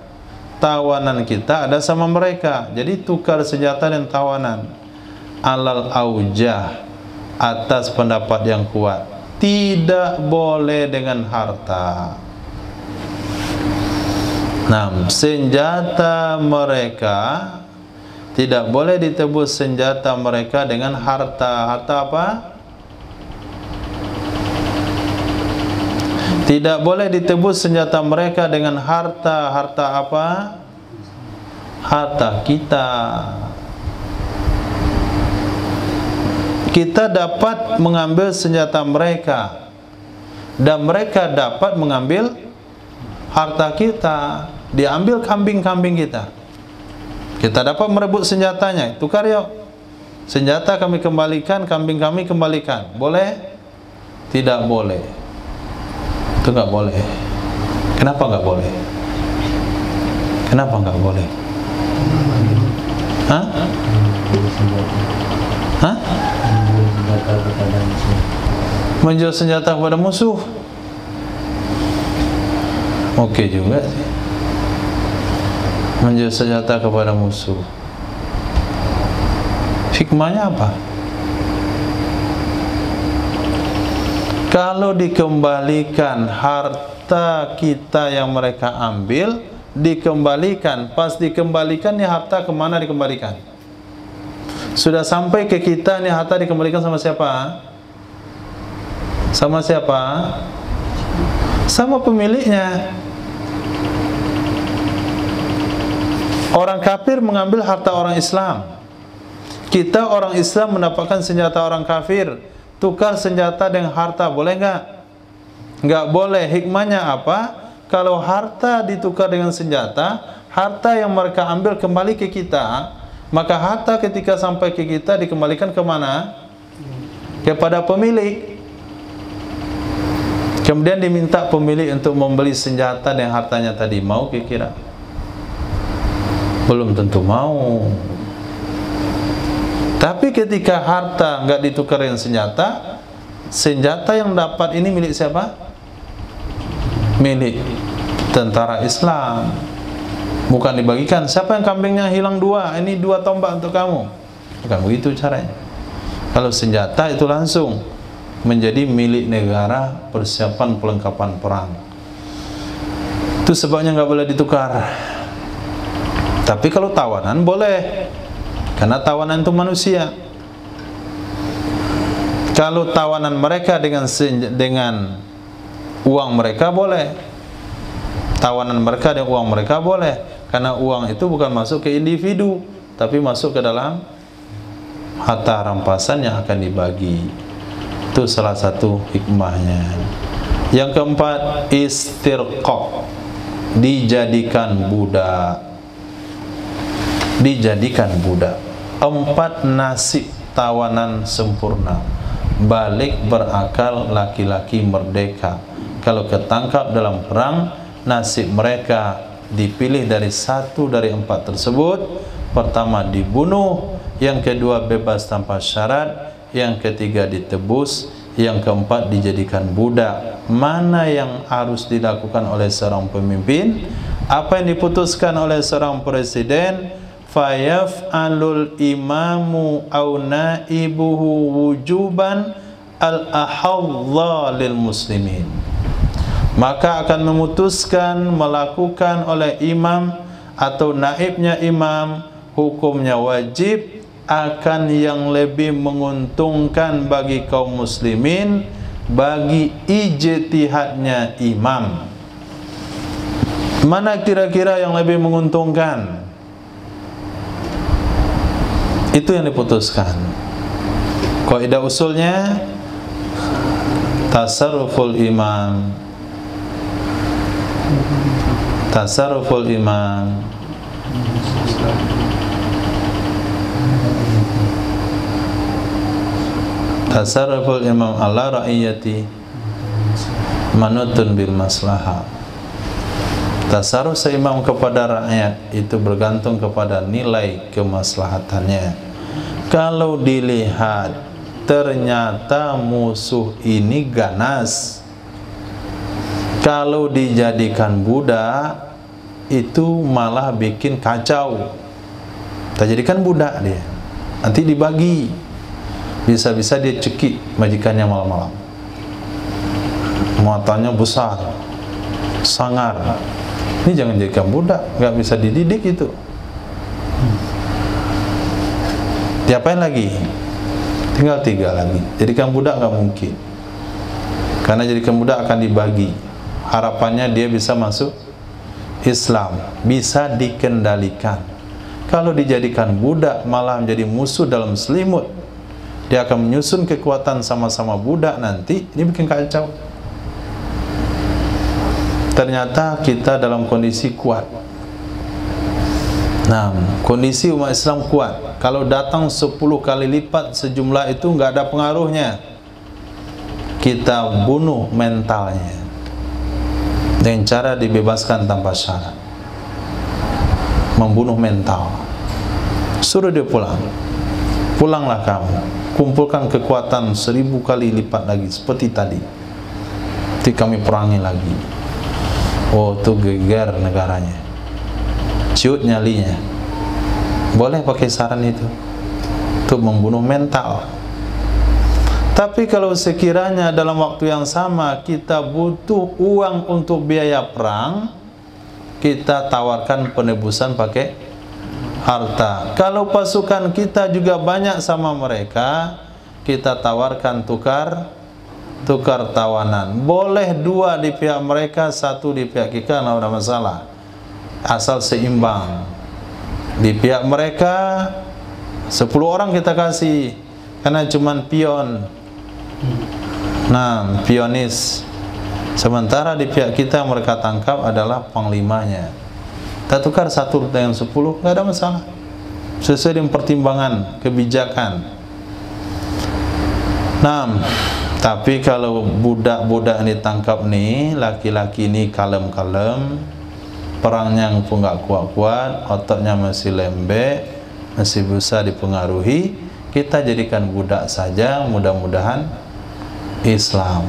tawanan kita ada sama mereka. Jadi tukar senjata dan tawanan. Alal aujah, atas pendapat yang kuat, tidak boleh dengan harta. Nah, senjata mereka tidak boleh ditebus, senjata mereka dengan harta. Harta apa? Tidak boleh ditebus senjata mereka dengan harta. Harta apa? Harta kita. Kita dapat mengambil senjata mereka, dan mereka dapat mengambil harta kita. Diambil kambing-kambing kita, kita dapat merebut senjatanya. Tukar yuk, senjata kami kembalikan, kambing kami kembalikan. Boleh? Tidak boleh. Itu nggak boleh. Kenapa nggak boleh? Kenapa nggak boleh? Hah? Hah? Menjual senjata kepada musuh. Oke juga sih. Menjual senjata kepada musuh. Hikmahnya apa? Kalau dikembalikan harta kita yang mereka ambil, dikembalikan, pas dikembalikan nih harta kemana dikembalikan? Sudah sampai ke kita nih harta dikembalikan sama siapa? Sama siapa? Sama pemiliknya. Orang kafir mengambil harta orang Islam, kita orang Islam mendapatkan senjata orang kafir. Tukar senjata dengan harta, boleh nggak? Nggak boleh. Hikmahnya apa? Kalau harta ditukar dengan senjata, harta yang mereka ambil kembali ke kita, maka harta ketika sampai ke kita dikembalikan kemana? Kepada pemilik. Kemudian diminta pemilik untuk membeli senjata dan hartanya tadi. Mau kira-kira? Belum tentu mau. Tapi ketika harta nggak ditukar dengan senjata, senjata yang dapat ini milik siapa? Milik tentara Islam. Bukan dibagikan. Siapa yang kambingnya hilang 2? Ini 2 tombak untuk kamu. Bukan begitu caranya. Kalau senjata itu langsung menjadi milik negara, persiapan perlengkapan perang. Itu sebabnya nggak boleh ditukar. Tapi kalau tawanan boleh. Karena tawanan itu manusia. Kalau tawanan mereka dengan uang mereka boleh. Tawanan mereka dengan uang mereka boleh. Karena uang itu bukan masuk ke individu, tapi masuk ke dalam harta rampasan yang akan dibagi. Itu salah satu hikmahnya. Yang keempat, istirqaq, dijadikan budak. Dijadikan budak. 4 nasib tawanan sempurna. Balik berakal, laki-laki merdeka. Kalau ketangkap dalam perang, nasib mereka dipilih dari 1 dari 4 tersebut. Pertama dibunuh, yang kedua bebas tanpa syarat, yang ketiga ditebus, yang keempat dijadikan budak. Mana yang harus dilakukan oleh seorang pemimpin? Apa yang diputuskan oleh seorang presiden? Fayaf'alul imamu aw naibuhu wujuban al-ahadha lil muslimin. Maka akan memutuskan melakukan oleh imam atau naibnya imam, hukumnya wajib, akan yang lebih menguntungkan bagi kaum muslimin, bagi ijtihadnya imam. Mana kira-kira yang lebih menguntungkan? Itu yang diputuskan. Kaidah usulnya tasarruful imam, tasarruful imam tasarruful imam ala ra'iyati manutun bil maslahah. Tasarruf seimam kepada rakyat itu bergantung kepada nilai kemaslahatannya. Kalau dilihat ternyata musuh ini ganas, kalau dijadikan budak itu malah bikin kacau. Kita jadikan budak dia, nanti dibagi, bisa-bisa dia cekik majikannya malam-malam, matanya besar, sangar. Ini jangan jadikan budak, nggak bisa dididik itu. Diapain lagi? Tinggal 3 lagi. Jadikan budak nggak mungkin, karena jadikan budak akan dibagi. Harapannya dia bisa masuk Islam, bisa dikendalikan. Kalau dijadikan budak malah menjadi musuh dalam selimut, dia akan menyusun kekuatan sama-sama budak, nanti ini bikin kacau. Ternyata kita dalam kondisi kuat. Nah, kondisi umat Islam kuat. Kalau datang 10 kali lipat sejumlah itu nggak ada pengaruhnya. Kita bunuh mentalnya dengan cara dibebaskan tanpa syarat. Membunuh mental. Suruh dia pulang. Pulanglah kamu. Kumpulkan kekuatan 1000 kali lipat lagi seperti tadi. Nanti kami perangi lagi. Oh, itu geger negaranya, ciut nyalinya. Boleh pakai saran itu untuk membunuh mental. Tapi kalau sekiranya dalam waktu yang sama kita butuh uang untuk biaya perang, kita tawarkan penebusan pakai harta. Kalau pasukan kita juga banyak sama mereka, kita tawarkan tukar tawanan. Boleh 2 di pihak mereka, 1 di pihak kita, tidak ada masalah, asal seimbang. Di pihak mereka 10 orang kita kasih, karena cuman pion, nah pionis. Sementara di pihak kita mereka tangkap adalah panglimanya. Kita tukar 1 dengan 10, tidak ada masalah, sesuai dengan pertimbangan kebijakan. Nah, tapi kalau budak-budak ini tangkap nih, laki-laki ini kalem-kalem, perangnya pun nggak kuat-kuat, ototnya masih lembek, masih bisa dipengaruhi, kita jadikan budak saja, mudah-mudahan Islam.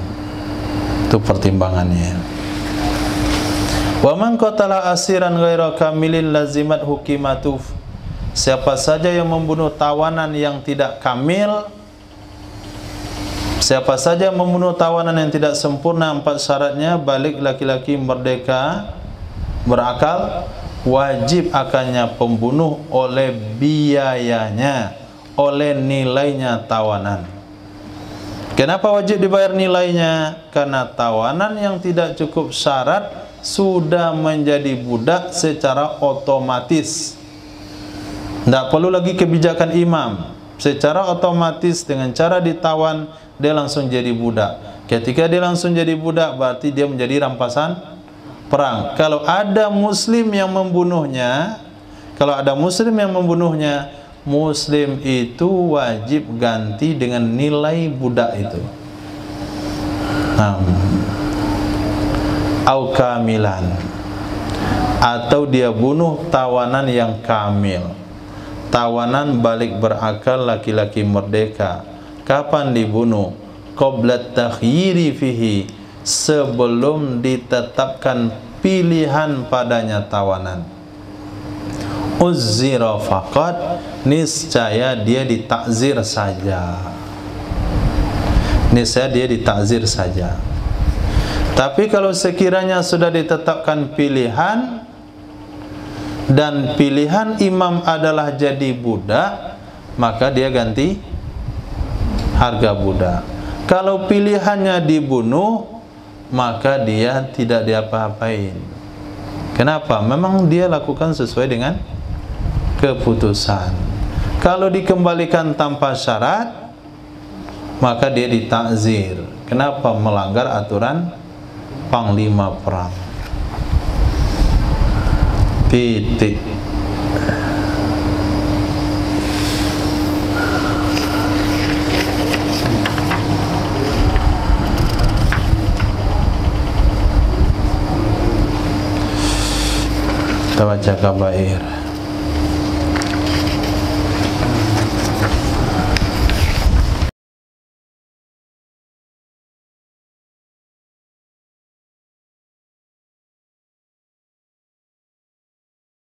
Itu pertimbangannya. Wa man qatala asiran ghaira kamilin lazimat hukimatu. Siapa saja yang membunuh tawanan yang tidak kamil, siapa saja membunuh tawanan yang tidak sempurna 4 syaratnya, balik, laki-laki, merdeka, berakal, wajib akannya pembunuh oleh biayanya, oleh nilainya tawanan. Kenapa wajib dibayar nilainya? Karena tawanan yang tidak cukup syarat sudah menjadi budak secara otomatis. Tidak perlu lagi kebijakan imam, secara otomatis dengan cara ditawan dia langsung jadi budak. Ketika dia langsung jadi budak, berarti dia menjadi rampasan perang. Kalau ada muslim yang membunuhnya, muslim itu wajib ganti dengan nilai budak itu. Au kamilan, atau dia bunuh tawanan yang kamil. Tawanan balik berakal, laki-laki merdeka. Kapan dibunuh? qabla takhyiri fihi, sebelum ditetapkan pilihan padanya tawanan. Uzzira faqat, niscaya dia ditakzir saja. Niscaya dia ditakzir saja. Tapi kalau sekiranya sudah ditetapkan pilihan, dan pilihan imam adalah jadi budak, maka dia ganti harga budak. Kalau pilihannya dibunuh, maka dia tidak diapa-apain. Kenapa? Memang dia lakukan sesuai dengan keputusan. Kalau dikembalikan tanpa syarat, maka dia ditakzir. Kenapa? Melanggar aturan panglima perang. Titik. Kita baca kabair.